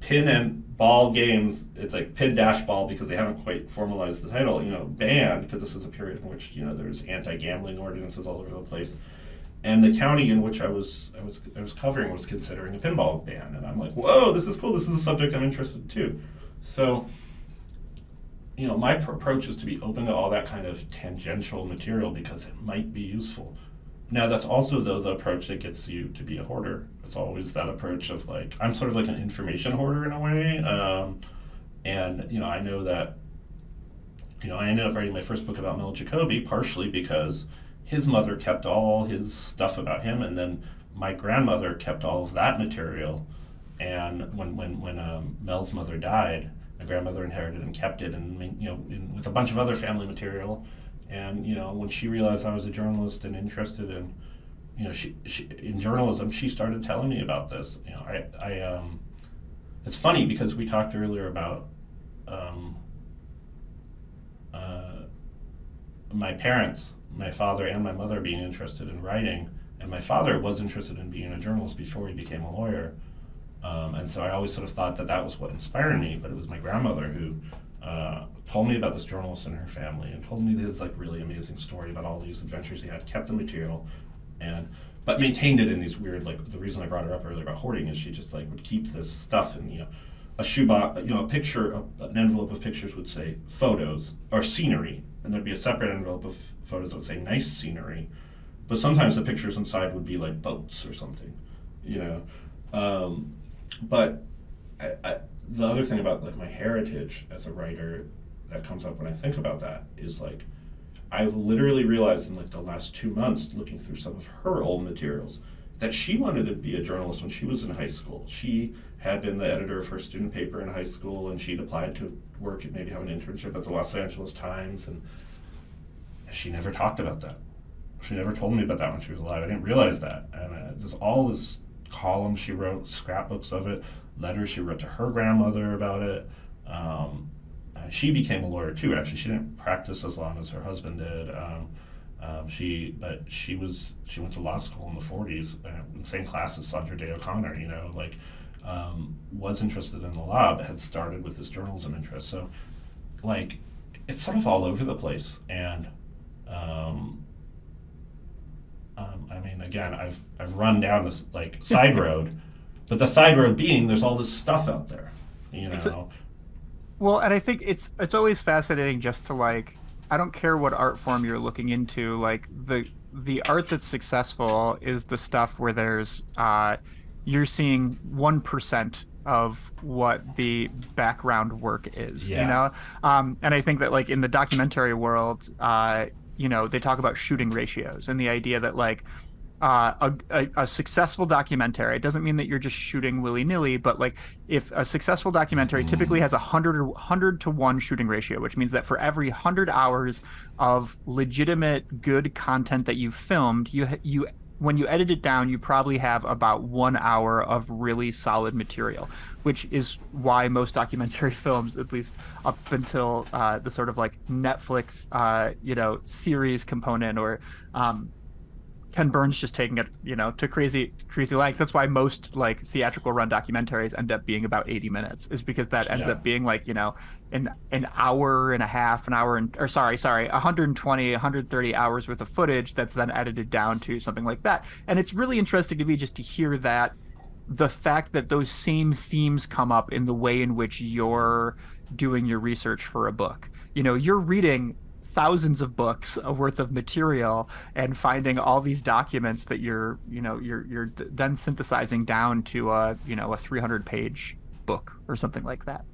pin and ball games. It's pin dash ball because they haven't quite formalized the title, banned, because this was a period in which, there's anti-gambling ordinances all over the place. And the county in which I was covering was considering a pinball ban, and I'm like, whoa, this is cool. This is a subject I'm interested in too. So, my approach is to be open to all that kind of tangential material because it might be useful. Now, that's also the approach that gets you to be a hoarder. It's always that approach of I'm sort of an information hoarder in a way, and I know that I ended up writing my first book about Mel Jacoby partially because his mother kept all his stuff about him, and then my grandmother kept all of that material. And when Mel's mother died, my grandmother inherited and kept it, and with a bunch of other family material. And when she realized I was a journalist and interested in, she in journalism, she started telling me about this. It's funny because we talked earlier about my parents, my father and my mother, being interested in writing, and my father was interested in being a journalist before he became a lawyer, and so I always sort of thought that was what inspired me. But it was my grandmother who told me about this journalist in her family and told me his really amazing story about all these adventures he had, kept the material, but maintained it in these weird, the reason I brought her up earlier about hoarding is she just would keep this stuff in a shoebox, a picture, an envelope of pictures would say photos or scenery, and there'd be a separate envelope of photos that would say nice scenery. But sometimes the pictures inside would be like boats or something, you know. But the other thing about like my heritage as a writer that comes up when I think about that is like I've literally realized in like the last 2 months looking through some of her old materials that she wanted to be a journalist when she was in high school. She had been the editor of her student paper in high school, and she'd applied to work and maybe have an internship at the Los Angeles Times, and she never talked about that. She never told me about that when she was alive. I didn't realize that. And there's all this columns she wrote, scrapbooks of it, letters she wrote to her grandmother about it. She became a lawyer too. Actually, she didn't practice as long as her husband did. She went to law school in the 40s, in the same class as Sandra Day O'Connor. Was interested in the law, but had started with this journalism interest. So, like, it's sort of all over the place. And I mean, again, I've run down this like side road, but the side road being there's all this stuff out there, you know.
Well, and I think it's always fascinating just to like, I don't care what art form you're looking into, like the art that's successful is the stuff where there's you're seeing 1% of what the background work is, you know? And I think that like in the documentary world, they talk about shooting ratios and the idea that like a successful documentary, it doesn't mean that you're just shooting willy-nilly, but like if a successful documentary typically has 100 to 1 shooting ratio, which means that for every 100 hours of legitimate good content that you've filmed, you when you edit it down, you probably have about 1 hour of really solid material, which is why most documentary films, at least up until the sort of like Netflix, series component, or Ken Burns just taking it, to crazy lengths. That's why most like theatrical run documentaries end up being about 80 minutes, is because that ends up being like, an hour and a half, 120, 130 hours worth of footage that's then edited down to something like that. And it's really interesting to me just to hear that the fact that those same themes come up in the way in which you're doing your research for a book. You're reading thousands of books worth of material and finding all these documents that you're then synthesizing down to a 300-page book or something like that.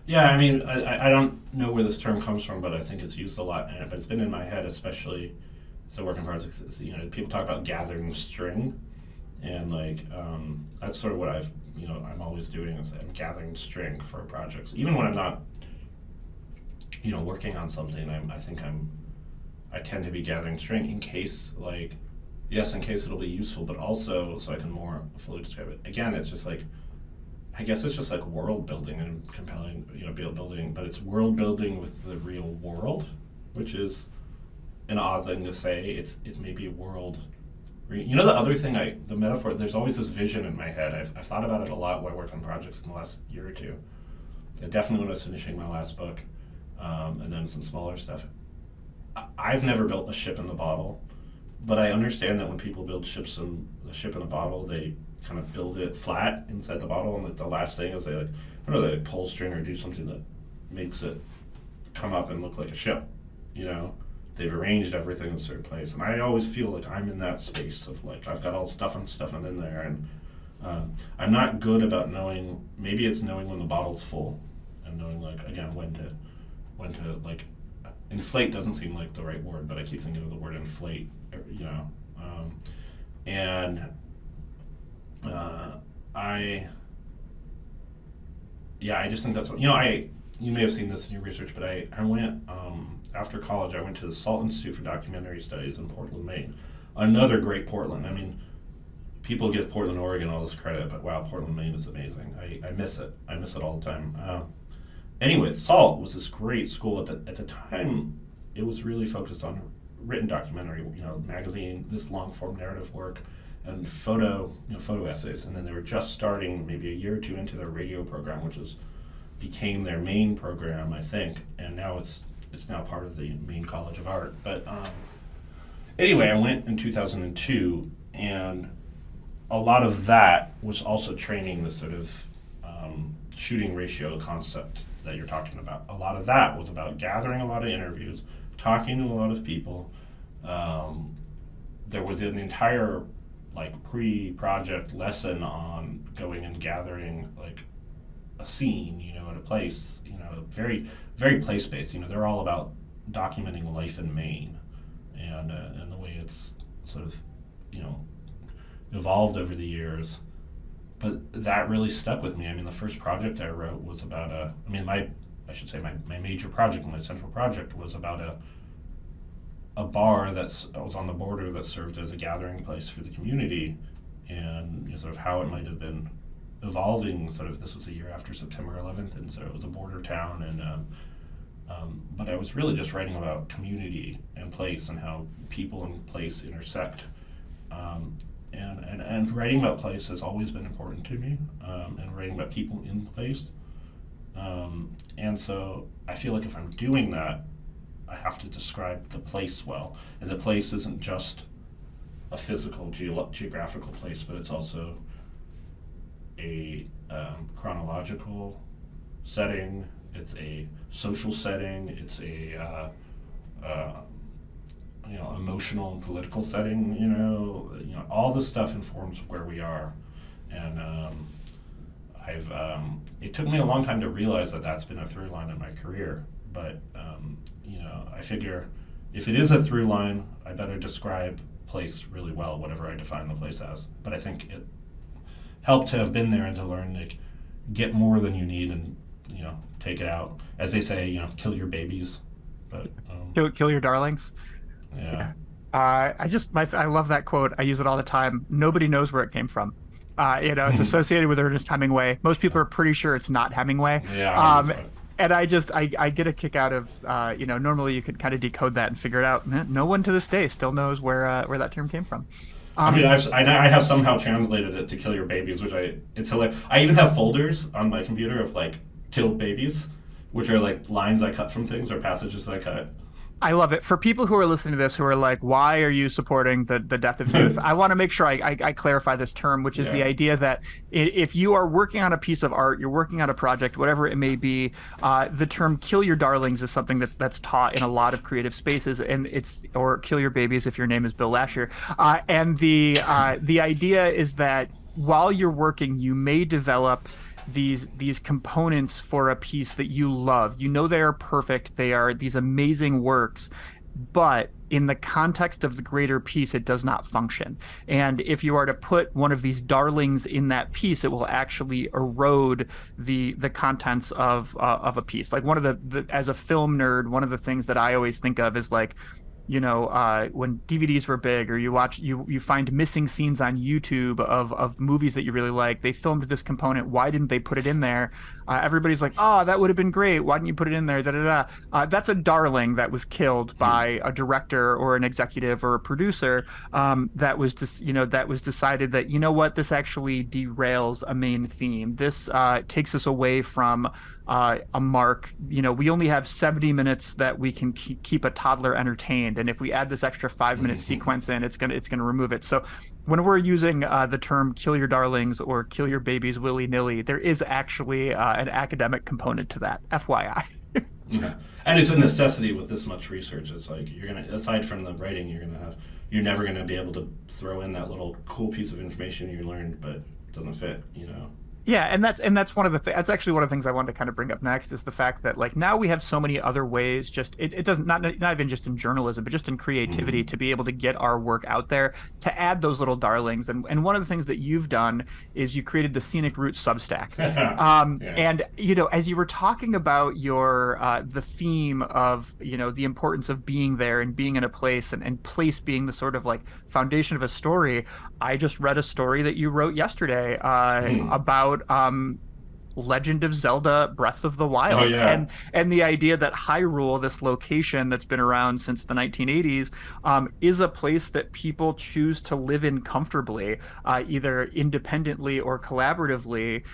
Yeah, I mean, I don't know where this term comes from, but I think it's used a lot, but it's been in my head, especially as I work in projects. People talk about gathering string, and like that's sort of what I'm always doing, is I'm gathering string for projects, even when I'm not working on something. I tend to be gathering string in case it'll be useful, but also so I can more fully describe it. Again, it's just like, I guess it's just like world building and compelling, building, but it's world building with the real world, which is an odd thing to say. It's maybe a world. The other thing, the metaphor, there's always this vision in my head. I've thought about it a lot when I work on projects in the last year or two. And definitely when I was finishing my last book, and then some smaller stuff. I've never built a ship in the bottle, but I understand that when people build ships in the ship in a bottle, they kind of build it flat inside the bottle, and like the last thing is they pull string or do something that makes it come up and look like a ship. They've arranged everything in a certain place, and I always feel like I'm in that space of like I've got all stuff in there, and I'm not good about knowing. Maybe it's knowing when the bottle's full, and knowing like again when to like inflate doesn't seem like the right word, but I keep thinking of the word inflate, I just think that's what you may have seen this in your research, but I went after college. I went to the Salt Institute for Documentary Studies in Portland, Maine. Another great Portland. I mean, people give Portland, Oregon all this credit, but wow, Portland, Maine is amazing. I miss it. I miss it all the time. Anyway, SALT was this great school. At the time, it was really focused on written documentary, magazine, this long form narrative work, and photo essays. And then they were just starting maybe a year or two into their radio program, which became their main program, I think. And now it's now part of the Maine College of Art. But anyway, I went in 2002, and a lot of that was also training the sort of shooting ratio concept that you're talking about. A lot of that was about gathering a lot of interviews, talking to a lot of people. There was an entire like pre-project lesson on going and gathering like a scene, at a place, very very place-based. They're all about documenting life in Maine and the way it's sort of evolved over the years. But that really stuck with me. I mean, the first project I wrote was about my major project, my central project was about a bar that was on the border that served as a gathering place for the community, and sort of how it might have been evolving. Sort of, this was a year after September 11th, and so it was a border town, and but I was really just writing about community and place and how people and place intersect. And writing about place has always been important to me, and writing about people in place. And so I feel like if I'm doing that, I have to describe the place well. And the place isn't just a physical geographical place, but it's also a chronological setting, it's a social setting, it's a emotional and political setting. All this stuff informs where we are, and it took me a long time to realize that that's been a through line in my career. But I figure if it is a through line, I better describe place really well, whatever I define the place as. But I think it helped to have been there and to learn to get more than you need and take it out. As they say, kill your babies, but
Kill your darlings.
yeah.
I love that quote. I use it all the time. Nobody knows where it came from. It's associated with Ernest Hemingway. Most people are pretty sure it's not Hemingway.
Yeah.
And I get a kick out of, normally you could kind of decode that and figure it out. No one to this day still knows where that term came from.
I mean, I have somehow translated it to kill your babies, it's hilarious. I even have folders on my computer of like killed babies, which are like lines I cut from things or passages I cut.
I love it. For people who are listening to this who are like, why are you supporting the death of youth? I want to make sure I clarify this term, which is the idea that if you are working on a piece of art, you're working on a project, whatever it may be, the term kill your darlings is something that's taught in a lot of creative spaces, and or kill your babies if your name is Bill Lascher. And the idea is that while you're working, you may develop these components for a piece that you love. They are perfect. They are these amazing works, but in the context of the greater piece, it does not function. And if you are to put one of these darlings in that piece, it will actually erode the contents of a piece. Like one of the as a film nerd, one of the things that I always think of is like, when DVDs were big, or you find missing scenes on YouTube of movies that you really like. They filmed this component. Why didn't they put it in there? Everybody's like, oh, that would have been great. Why didn't you put it in there? Da, da, da. That's a darling that was killed by a director or an executive or a producer. That was decided that, this actually derails a main theme. This takes us away from a mark. We only have 70 minutes that we can keep a toddler entertained, and if we add this extra 5-minute sequence in, it's gonna remove it. So when we're using the term kill your darlings or kill your babies willy-nilly, there is actually an academic component to that, FYI.
Yeah. And it's a necessity with this much research. It's like aside from the writing, you're never gonna be able to throw in that little cool piece of information you learned but it doesn't fit.
Yeah, and that's one of the that's actually one of the things I wanted to kind of bring up next, is the fact that like now we have so many other ways, just it doesn't, not even just in journalism, but just in creativity, to be able to get our work out there, to add those little darlings. And one of the things that you've done is you created the Scenic Route Substack. And as you were talking about your the theme of the importance of being there and being in a place, and place being the sort of like foundation of a story, I just read a story that you wrote yesterday about Legend of Zelda Breath of the Wild.
Oh, yeah.
And the idea that Hyrule, this location that's been around since the 1980s, is a place that people choose to live in comfortably, either independently or collaboratively,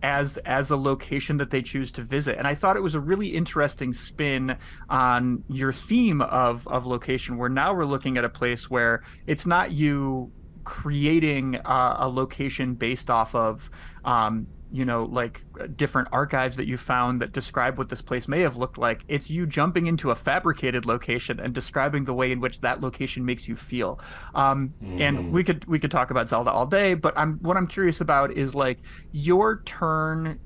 as a location that they choose to visit. And I thought it was a really interesting spin on your theme of location, where now we're looking at a place where it's not you creating a location based off of like different archives that you found that describe what this place may have looked like. It's you jumping into a fabricated location and describing the way in which that location makes you feel. And
Mm-hmm.
we could talk about Zelda all day, but what I'm curious about is like your turn,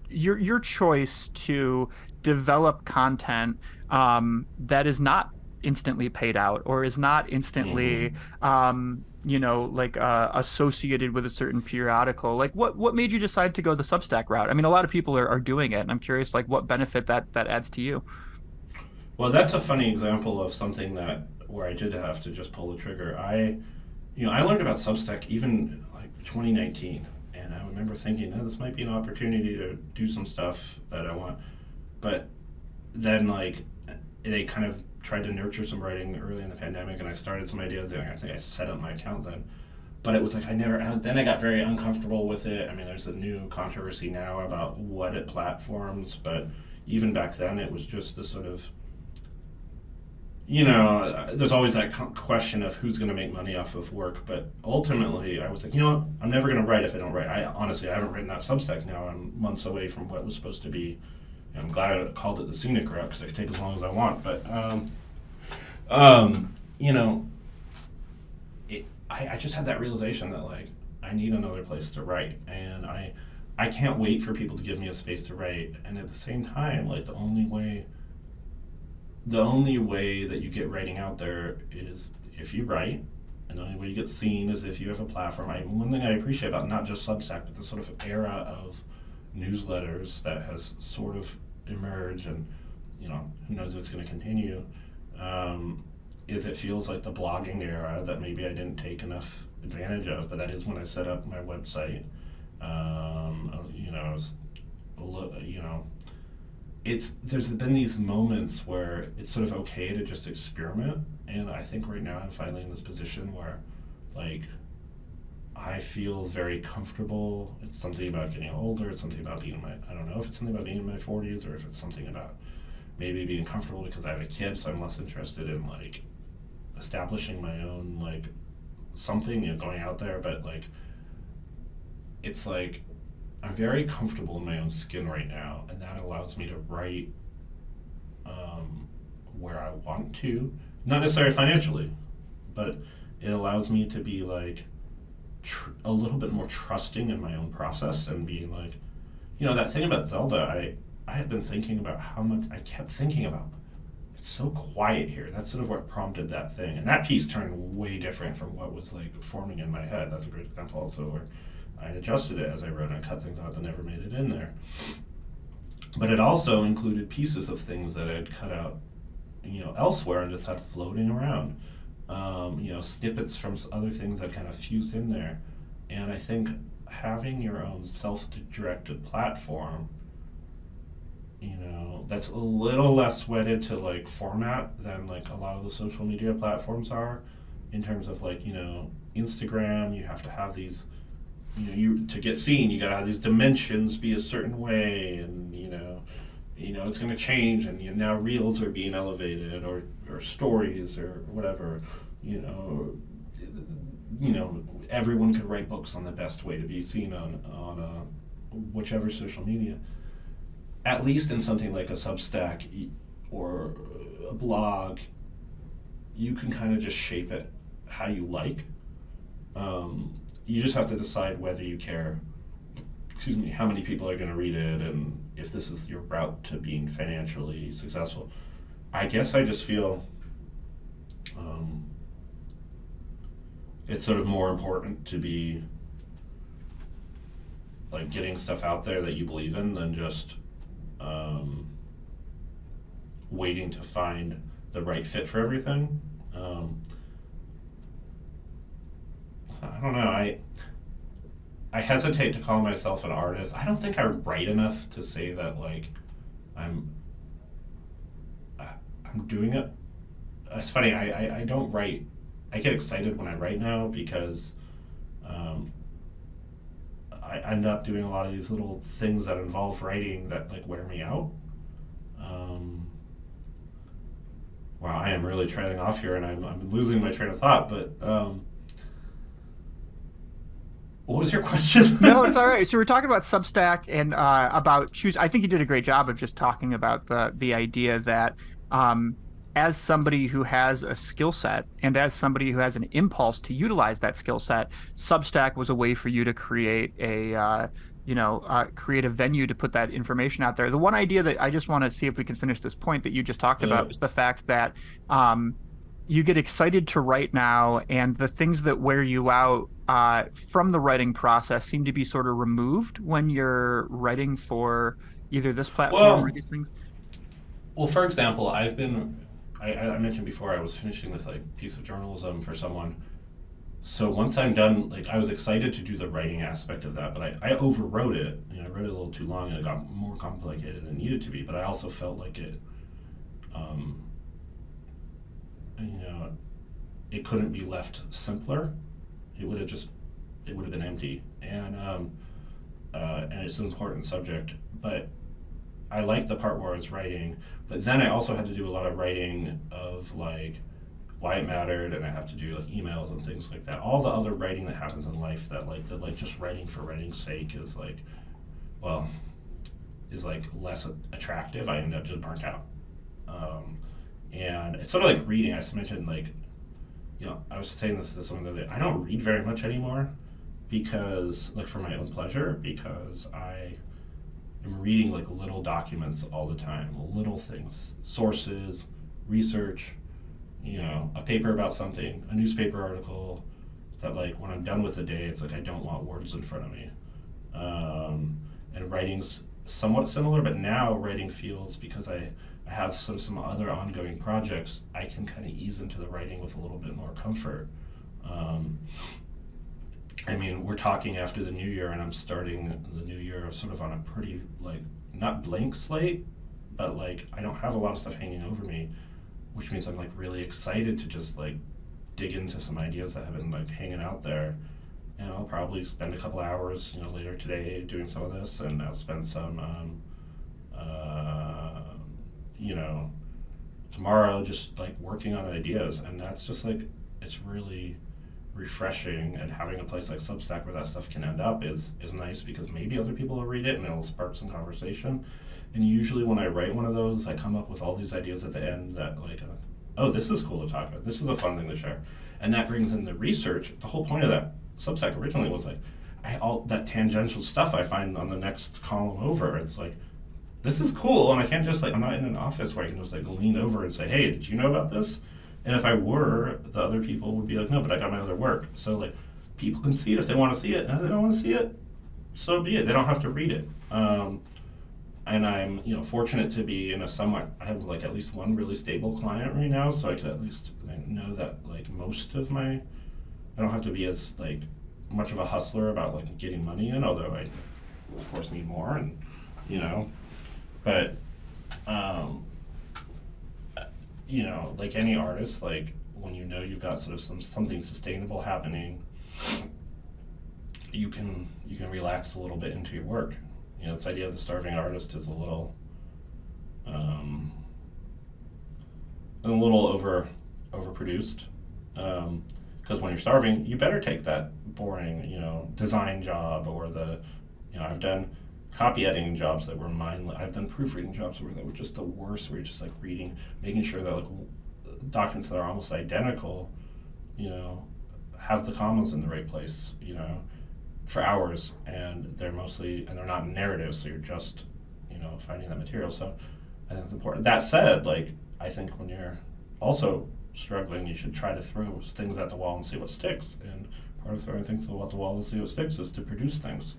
your choice to develop content that is not instantly paid out or is not instantly
Mm-hmm.
like associated with a certain periodical. Like what made you decide to go the Substack route? I mean, a lot of people are doing it, and I'm curious like what benefit that adds to you.
Well, that's a funny example of something that where I did have to just pull the trigger. I learned about Substack even like 2019, and I remember thinking, oh, this might be an opportunity to do some stuff that I want. But then like they kind of tried to nurture some writing early in the pandemic, and I started some ideas. And I think I set up my account then, but it was like then I got very uncomfortable with it. I mean, there's a new controversy now about what it platforms, but even back then it was just the sort of there's always that question of who's going to make money off of work. But ultimately, I was like, I'm never going to write if I don't write. I haven't written that Substack now. I'm months away from what was supposed to be. I'm glad I called it the scenic route because I could take as long as I want. But, you know, I just had that realization that, like, I need another place to write. And I can't wait for people to give me a space to write. And at the same time, like, the only way that you get writing out there is if you write, and the only way you get seen is if you have a platform. One thing I appreciate about not just Substack, but the sort of era of newsletters that has sort of emerged, and who knows if it's going to continue, is it feels like the blogging era that maybe I didn't take enough advantage of. But that is when I set up my website. I was, there's been these moments where it's sort of okay to just experiment, and I think right now I'm finally in this position where, like, I feel very comfortable. It's something about getting older. It's something about I don't know if it's something about being in my 40s or if it's something about maybe being comfortable because I have a kid, so I'm less interested in, like, establishing my own, like, something, going out there. But, like, it's like I'm very comfortable in my own skin right now, and that allows me to write where I want to. Not necessarily financially, but it allows me to be, like, a little bit more trusting in my own process and being like, that thing about Zelda, I had been thinking about how much I kept thinking about. It's so quiet here. That's sort of what prompted that thing. And that piece turned way different from what was, like, forming in my head. That's a great example also where I adjusted it as I wrote and cut things out that never made it in there. But it also included pieces of things that I'd cut out, elsewhere and just had floating around. Snippets from other things that kind of fused in there. And I think having your own self-directed platform, that's a little less wedded to, like, format than, like, a lot of the social media platforms are, in terms of, like, Instagram, you have to have these, to get seen, you gotta have these dimensions be a certain way, and it's going to change, and now reels are being elevated, or stories, or whatever. you know Everyone could write books on the best way to be seen on whichever social media. At least in something like a Substack or a blog, you can kind of just shape it how you like. You just have to decide whether you care, how many people are going to read it, and if this is your route to being financially successful. I guess I just feel it's sort of more important to be, like, getting stuff out there that you believe in than just waiting to find the right fit for everything. I don't know. I hesitate to call myself an artist. I don't think I write enough to say that, like, I'm doing it. It's funny. I don't write. I get excited when I write now because I end up doing a lot of these little things that involve writing that, like, wear me out. Wow, I am really trailing off here, and I'm losing my train of thought. But What was your question?
No, it's all right. So we're talking about Substack and about choose. I think you did a great job of just talking about the idea that um, as somebody who has a skill set and as somebody who has an impulse to utilize that skill set, Substack was a way for you to create create a venue to put that information out there. The one idea that I just want to see if we can finish this point that you just talked about
uh,
is the fact that um, you get excited to write now, and the things that wear you out from the writing process seem to be sort of removed when you're writing for either this platform or
well,
these things.
well, for example, I mentioned before I was finishing this like piece of journalism for someone. So once I'm done, like I was excited to do the writing aspect of that, but I overwrote it. I wrote it a little too long and it got more complicated than it needed to be. But I also felt like um, you know, it couldn't be left simpler. It would have just, it would have been empty. And it's an important subject. But I liked the part where I was writing, but then I also had to do a lot of writing of like why it mattered, and I have to do like emails and things like that. All the other writing that happens in life that just writing for writing's sake is like, well, is like less attractive. I end up just burnt out. Um, and it's sort of like reading. I just mentioned like, I was saying this one the other day. I don't read very much anymore because like for my own pleasure, because I'm reading like little documents all the time, little things, sources, research, a paper about something, a newspaper article. That like when I'm done with the day, it's like I don't want words in front of me. And writing's somewhat similar, but now writing feels because I have sort of some other ongoing projects, I can kind of ease into the writing with a little bit more comfort. Um, I mean, we're talking after the new year, and I'm starting the new year sort of on a pretty, like, not blank slate, but, like, I don't have a lot of stuff hanging over me, which means I'm, like, really excited to just, like, dig into some ideas that have been, like, hanging out there. And I'll probably spend a couple hours, later today doing some of this, and I'll spend some, uh, you know, tomorrow just, like, working on ideas. And that's just, like, it's really refreshing, and having a place like Substack where that stuff can end up is nice because maybe other people will read it and it'll spark some conversation. And usually when I write one of those, I come up with all these ideas at the end that like, oh, this is cool to talk about. This is a fun thing to share, and that brings in the research. The whole point of that Substack originally was like, all that tangential stuff I find on the next column over. It's like this is cool, and I can't just like I'm not in an office where I can just like lean over and say, hey, did you know about this? And if I were, the other people would be like, no, but I got my other work. So like, people can see it if they want to see it, and if they don't want to see it, so be it. They don't have to read it. And I'm fortunate to be in a somewhat. I have like at least one really stable client right now, so I could at least know that like most of my. I don't have to be as like much of a hustler about like getting money in, although I of course need more, and you know, but. Um, like any artist, like when you've got sort of something sustainable happening, you can relax a little bit into your work. This idea of the starving artist is um, a little overproduced. Because when you're starving, you better take that boring, design job or I've done copy editing jobs that were mindless. I've done proofreading jobs that were just the worst, where you're just like reading, making sure that like documents that are almost identical, have the commas in the right place, for hours, and they're not narrative, so you're just, finding that material. So I think it's important. That said, like I think when you're also struggling, you should try to throw things at the wall and see what sticks. And part of throwing things at the wall and see what sticks is to produce things.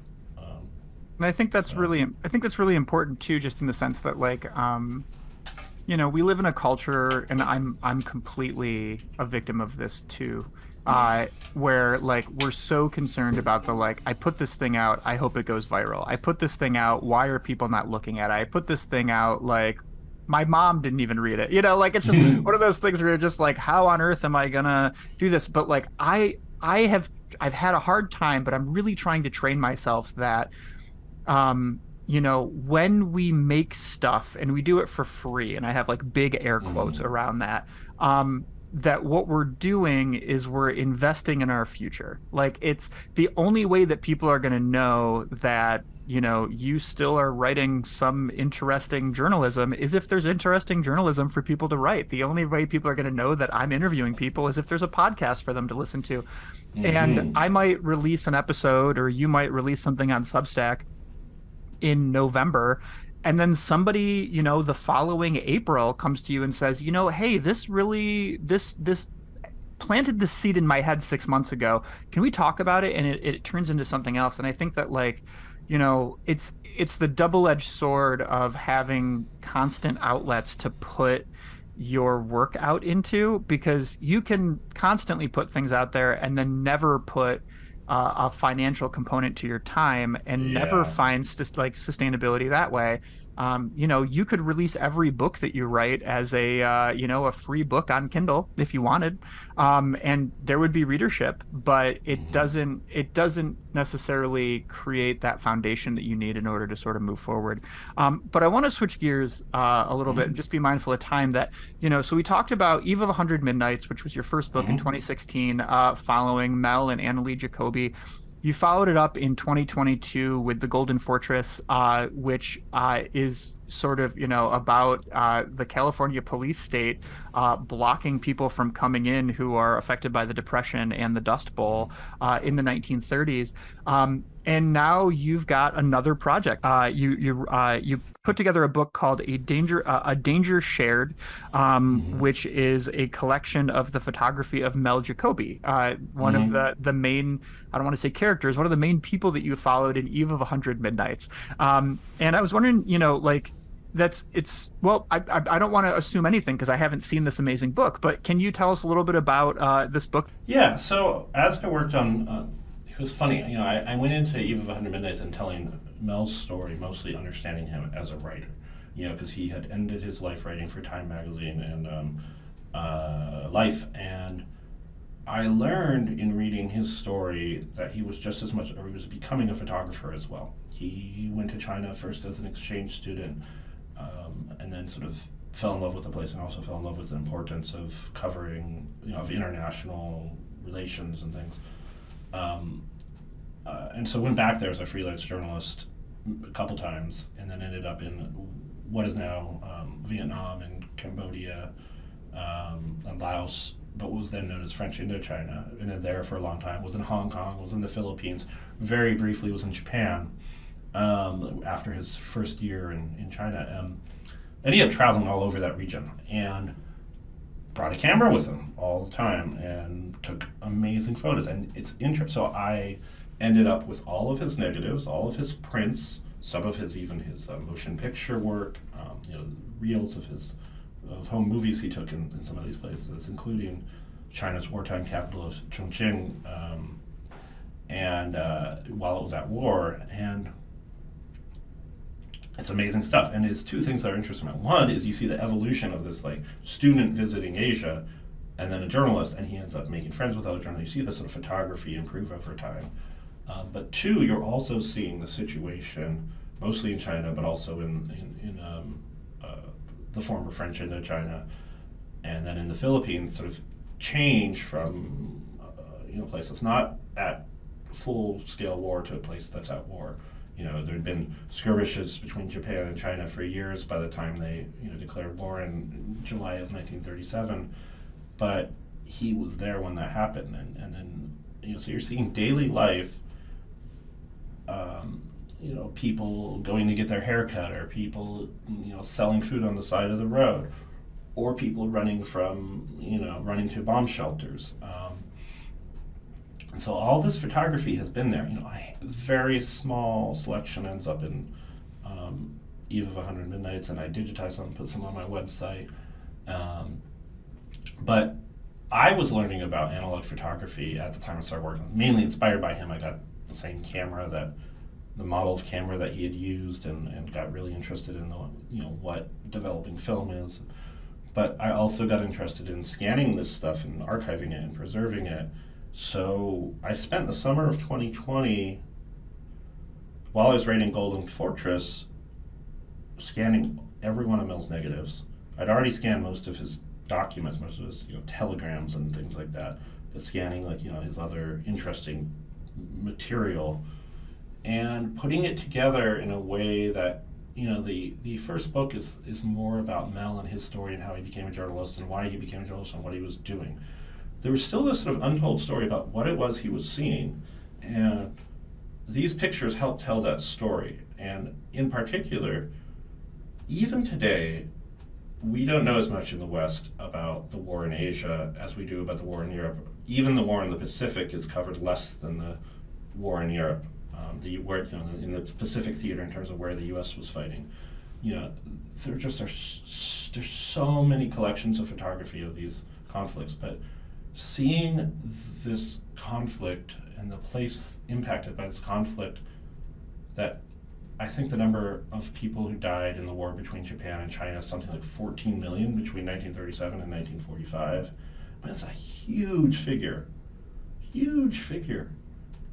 And I think that's really important too, just in the sense that like, we live in a culture, and I'm completely a victim of this too, where like we're so concerned about the like, I put this thing out, I hope it goes viral. I put this thing out, why are people not looking at it? I put this thing out, like my mom didn't even read it. Like it's just one of those things where you're just like, how on earth am I gonna do this? But like I've had a hard time, but I'm really trying to train myself that when we make stuff and we do it for free, and I have like big air quotes around that, that what we're doing is we're investing in our future. Like it's the only way that people are going to know that, you still are writing some interesting journalism is if there's interesting journalism for people to write. The only way people are going to know that I'm interviewing people is if there's a podcast for them to listen to. And
Mm-hmm.
I might release an episode or you might release something on Substack in November. And then somebody, the following April comes to you and says, hey, this planted this seed in my head 6 months ago. Can we talk about it? And it turns into something else. And I think that it's the double-edged sword of having constant outlets to put your work out into, because you can constantly put things out there and then never put a financial component to your time and never
Yeah.
find sustainability that way. You could release every book that you write as a free book on Kindle if you wanted, and there would be readership, but it
Mm-hmm.
doesn't necessarily create that foundation that you need in order to sort of move forward. But I want to switch gears a little bit and
Mm-hmm.
just be mindful of time that, so we talked about Eve of 100 Midnights, which was your first book in
Mm-hmm.
2016, following Mel and Annalee Jacoby. You followed it up in 2022 with The Golden Fortress, which is sort of, about the California police state blocking people from coming in who are affected by the Depression and the Dust Bowl in the 1930s. And now you've got another project. You put together a book called A Danger Shared,
Mm-hmm.
which is a collection of the photography of Mel Jacoby, one of
Mm-hmm.
the main, I don't want to say characters, one of the main people that you followed in Eve of 100 Midnights. And I was wondering, I don't want to assume anything because I haven't seen this amazing book, but can you tell us a little bit about this book?
Yeah, so as I worked on, it was funny, I went into Eve of 100 Midnights and telling Mel's story, mostly understanding him as a writer, because he had ended his life writing for Time magazine and Life. And I learned in reading his story that he was just as much, or he was becoming a photographer as well. He went to China first as an exchange student, and then sort of fell in love with the place and also fell in love with the importance of covering, of international relations and things. Um, and so went back there as a freelance journalist a couple times, and then ended up in what is now Vietnam and Cambodia and Laos, but what was then known as French Indochina, and then there for a long time. Was in Hong Kong, was in the Philippines, very briefly was in Japan after his first year in China. Ended up traveling all over that region and brought a camera with him all the time and took amazing photos. And it's interesting. So I ended up with all of his negatives, all of his prints, some of his even his motion picture work, reels of home movies he took in some of these places, including China's wartime capital of Chongqing, and while it was at war. And it's amazing stuff. And it's two things that are interesting. One is you see the evolution of this like student visiting Asia and then a journalist, and he ends up making friends with other journalists. You see this sort of photography improve over time. But two, you're also seeing the situation, mostly in China, but also in the former French Indochina, and then in the Philippines, sort of change from a place that's not at full scale war to a place that's at war. There had been skirmishes between Japan and China for years by the time they declared war in July of 1937, but he was there when that happened, and then so you're seeing daily life. People going to get their hair cut, or people selling food on the side of the road, or people running to bomb shelters. And so all this photography has been there. A very small selection ends up in Eve of 100 Midnights, and I digitize some, put some on my website. But I was learning about analog photography at the time I started working, mainly inspired by him. I got the same camera, the model of camera that he had used, and got really interested in what developing film is. But I also got interested in scanning this stuff and archiving it and preserving it. So I spent the summer of 2020, while I was writing Golden Fortress, scanning every one of Mel's negatives. I'd already scanned most of his documents, most of his telegrams and things like that, but scanning like his other interesting material and putting it together in a way that the first book is more about Mel and his story and how he became a journalist and why he became a journalist and what he was doing. There was still this sort of untold story about what it was he was seeing, and these pictures help tell that story. And in particular, even today, we don't know as much in the West about the war in Asia as we do about the war in Europe. Even the war in the Pacific is covered less than the war in Europe. In the Pacific theater, in terms of where the U.S. was fighting, there's so many collections of photography of these conflicts, but seeing this conflict and the place impacted by this conflict, that I think the number of people who died in the war between Japan and China is something like 14 million between 1937 and 1945. I mean, that's a huge figure. Huge figure.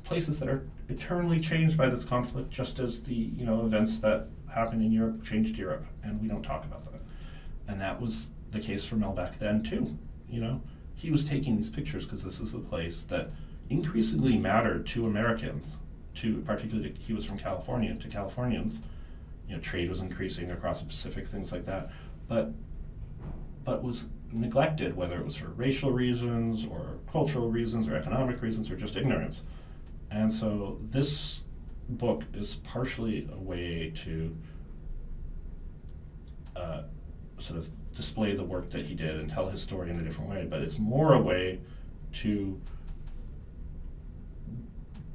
Places that are eternally changed by this conflict, just as the events that happened in Europe changed Europe, and we don't talk about that. And that was the case for Mel back then too. He was taking these pictures because this is a place that increasingly mattered to Americans. Particularly, he was from California, to Californians. Trade was increasing across the Pacific, things like that, but was neglected, whether it was for racial reasons or cultural reasons or economic reasons or just ignorance. And so this book is partially a way to sort of display the work that he did and tell his story in a different way, but it's more a way to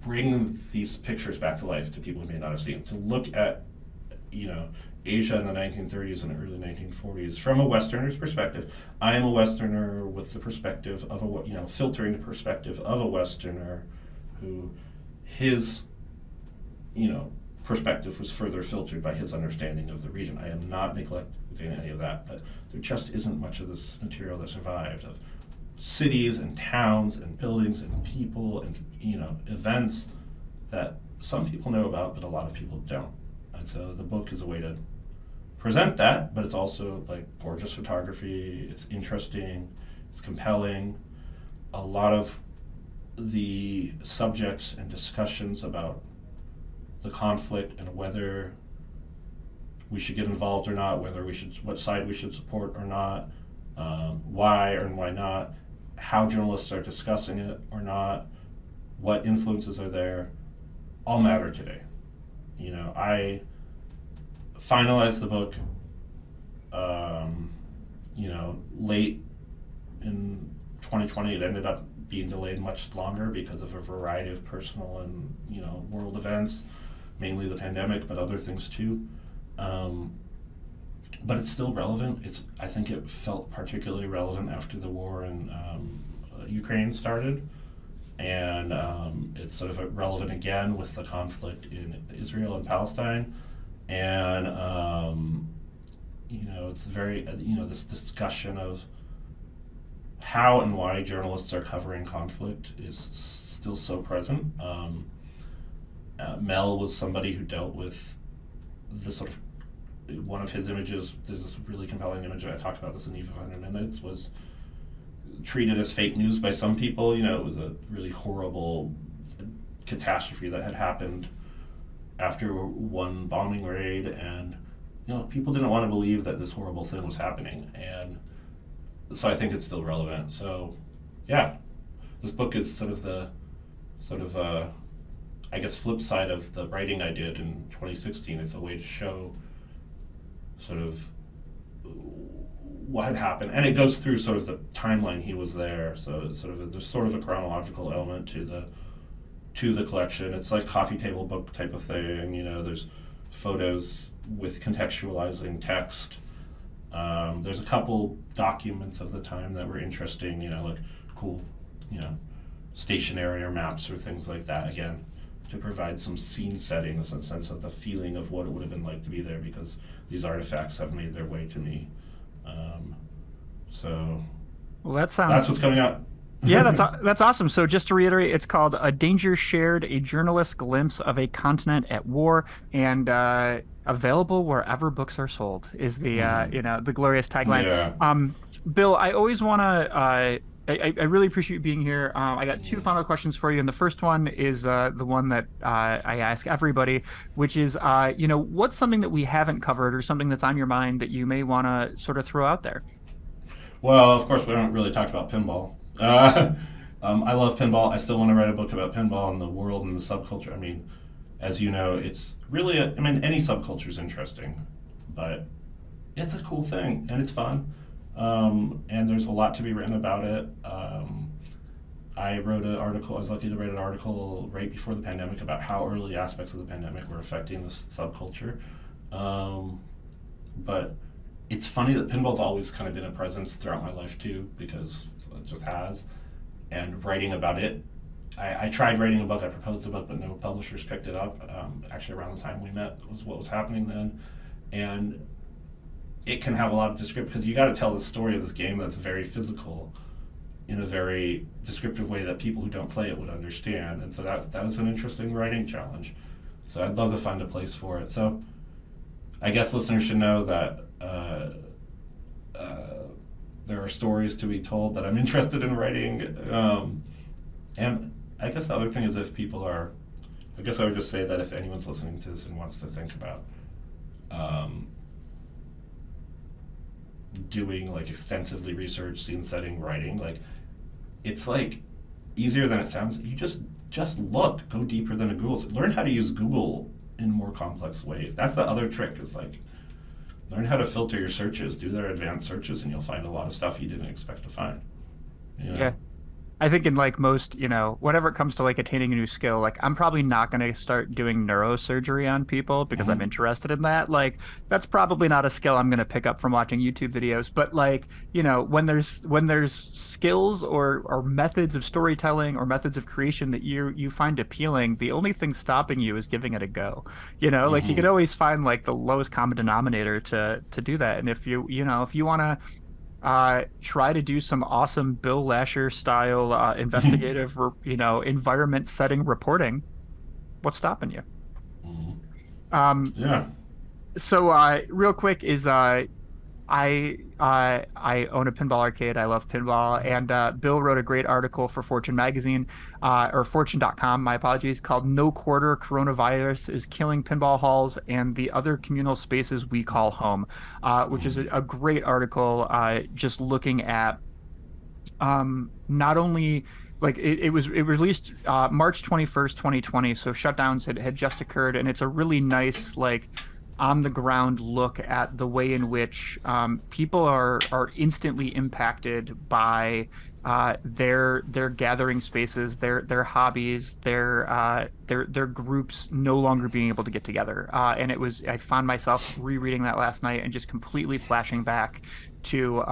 bring these pictures back to life to people who may not have seen, to look at Asia in the 1930s and early 1940s from a Westerner's perspective. I am a Westerner with the perspective of filtering the perspective of a Westerner who his perspective was further filtered by his understanding of the region. I am not neglecting any of that, but there just isn't much of this material that survived, of cities and towns and buildings and people and events that some people know about but a lot of people don't. And so the book is a way to present that, but it's also like gorgeous photography, it's interesting, it's compelling. A lot of the subjects and discussions about the conflict and whether we should get involved or not, what side we should support or not, why and why not, how journalists are discussing it or not, what influences are there, all matter today. I finalized the book, late in 2020. It ended up being delayed much longer because of a variety of personal and world events, mainly the pandemic, but other things too. But it's still relevant. I think it felt particularly relevant after the war in Ukraine started, and it's sort of relevant again with the conflict in Israel and Palestine, and it's very this discussion of how and why journalists are covering conflict is still so present. Mel was somebody who dealt with the sort of, one of his images, there's this really compelling image, I talked about this in Eve of 100 Minutes, was treated as fake news by some people. It was a really horrible catastrophe that had happened after one bombing raid, and people didn't want to believe that this horrible thing was happening, and so I think it's still relevant. So yeah, this book is sort of I guess flip side of the writing I did in 2016. It's a way to show sort of what had happened, and it goes through sort of the timeline he was there. So it's there's sort of a chronological element to the collection. It's like coffee table book type of thing. There's photos with contextualizing text. There's a couple documents of the time that were interesting. Like cool, stationery or maps or things like that. Again, to provide some scene setting, a sense of the feeling of what it would have been like to be there, because these artifacts have made their way to me.
Well, that's
what's coming out.
Yeah, that's awesome. So just to reiterate, it's called A Danger Shared, a Journalist's Glimpse of a Continent at War. And available wherever books are sold is the the glorious tagline.
Yeah.
Bill, I always want to I really appreciate you being here. I got two final questions for you, and the first one is the one that I ask everybody, which is, what's something that we haven't covered or something that's on your mind that you may want to sort of throw out there?
Well, of course, we haven't really talked about pinball. I love pinball. I still want to write a book about pinball and the world and the subculture. I mean, as you know, it's really, any subculture is interesting, but it's a cool thing and it's fun. And there's a lot to be written about it. I wrote an article, I was lucky to write an article right before the pandemic about how early aspects of the pandemic were affecting this subculture. But it's funny that pinball's always kind of been a presence throughout my life too, because it just has. And writing about it, I tried writing a book, I proposed a book, but no publishers picked it up. Actually, around the time we met was what was happening then. And it can have a lot of descriptive, because you got to tell the story of this game that's very physical in a very descriptive way that people who don't play it would understand. And so that was an interesting writing challenge. So I'd love to find a place for it. So I guess listeners should know that there are stories to be told that I'm interested in writing. And I guess the other thing is I guess I would just say that if anyone's listening to this and wants to think about doing like extensively research, scene setting, writing, like it's like easier than it sounds. You just look, go deeper than a Google. Learn how to use Google in more complex ways. That's the other trick, is like learn how to filter your searches, do their advanced searches, and you'll find a lot of stuff you didn't expect to find. You know?
Yeah. I think in like most, whenever it comes to like attaining a new skill, like I'm probably not going to start doing neurosurgery on people because I'm interested in that. Like that's probably not a skill I'm going to pick up from watching YouTube videos. But like, when there's skills or methods of storytelling or methods of creation that you find appealing, the only thing stopping you is giving it a go. Like you can always find like the lowest common denominator to do that. And if if you want to try to do some awesome Bill Lascher style investigative, environment setting reporting, what's stopping you?
Yeah.
So real quick is I own a pinball arcade. I love pinball, and Bill wrote a great article for Fortune magazine, or Fortune.com, my apologies, called "No Quarter: Coronavirus is Killing Pinball Halls and the Other Communal Spaces We Call Home," which is a great article, just looking at not only like it was released March 21st, 2020, so shutdowns had just occurred, and it's a really nice like on the ground look at the way in which people are instantly impacted by their gathering spaces, their hobbies, their groups no longer being able to get together. And I found myself rereading that last night and just completely flashing back to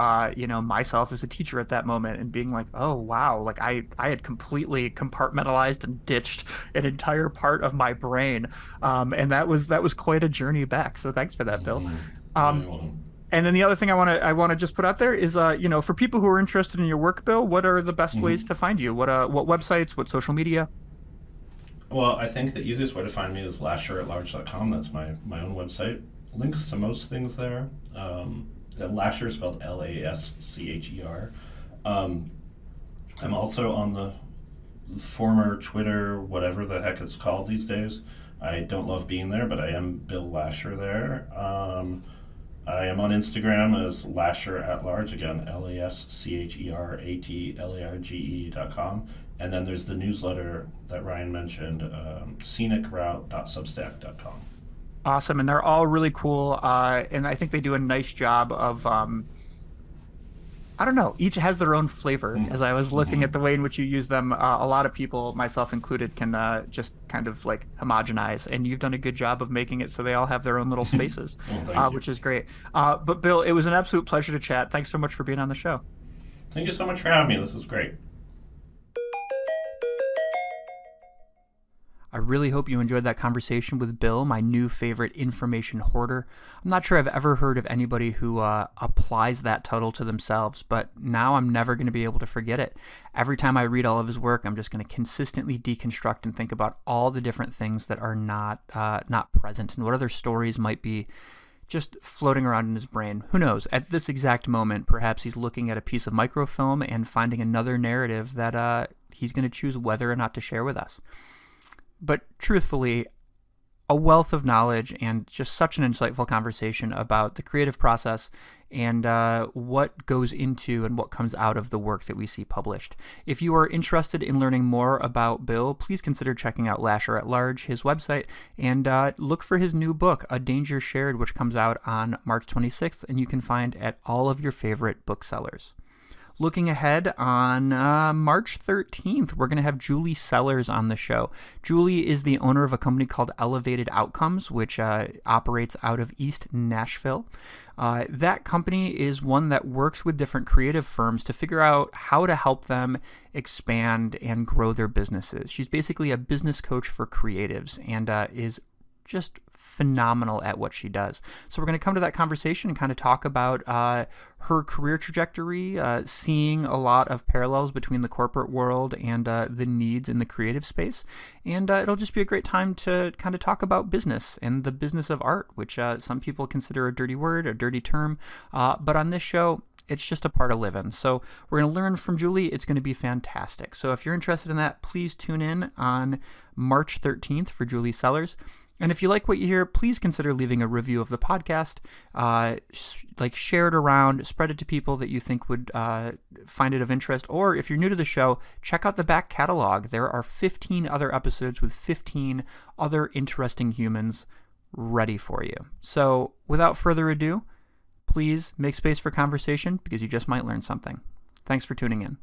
myself as a teacher at that moment and being like, oh wow, like I had completely compartmentalized and ditched an entire part of my brain, and that was quite a journey back. So thanks for that, Bill. And then the other thing I want to just put out there is, for people who are interested in your work, Bill, what are the best ways to find you? What websites, what social media?
Well, I think the easiest way to find me is lascher@large.com. That's my own website. Links to most things there. Lascher spelled Lascher. I'm also on the former Twitter, whatever the heck it's called these days. I don't love being there, but I am Bill Lascher there. I am on Instagram as Lascher@large, again, LASCHERATLARGE.com. And then there's the newsletter that Ryan mentioned, scenicroute.substack.com.
Awesome, and they're all really cool, and I think they do a nice job of, I don't know, each has their own flavor. As I was looking at the way in which you use them, a lot of people, myself included, can just kind of like homogenize, and you've done a good job of making it so they all have their own little spaces, which is great. But Bill, it was an absolute pleasure to chat. Thanks so much for being on the show.
Thank you so much for having me. This was great.
I I really hope you enjoyed that conversation with Bill, my new favorite information hoarder. I'm not sure I've ever heard of anybody who applies that title to themselves, but now I'm never going to be able to forget it. Every time I read all of his work, I'm just going to consistently deconstruct and think about all the different things that are not present and what other stories might be just floating around in his brain. Who knows? At this exact moment, perhaps he's looking at a piece of microfilm and finding another narrative that he's going to choose whether or not to share with us. But truthfully, a wealth of knowledge and just such an insightful conversation about the creative process and what goes into and what comes out of the work that we see published. If you are interested in learning more about Bill, please consider checking out Lascher at Large, his website, and look for his new book, A Danger Shared, which comes out on March 26th, and you can find at all of your favorite booksellers. Looking ahead, on March 13th, we're going to have Julie Sellers on the show. Julie is the owner of a company called Elevated Outcomes, which operates out of East Nashville. That company is one that works with different creative firms to figure out how to help them expand and grow their businesses. She's basically a business coach for creatives and is just phenomenal at what she does. So we're going to come to that conversation and kind of talk about her career trajectory, seeing a lot of parallels between the corporate world and the needs in the creative space. And it'll just be a great time to kind of talk about business and the business of art, which some people consider a dirty word, a dirty term. But on this show, it's just a part of living. So we're going to learn from Julie. It's going to be fantastic. So if you're interested in that, please tune in on March 13th for Julie Sellers. And if you like what you hear, please consider leaving a review of the podcast, share it around, spread it to people that you think would find it of interest. Or if you're new to the show, check out the back catalog. There are 15 other episodes with 15 other interesting humans ready for you. So without further ado, please make space for conversation because you just might learn something. Thanks for tuning in.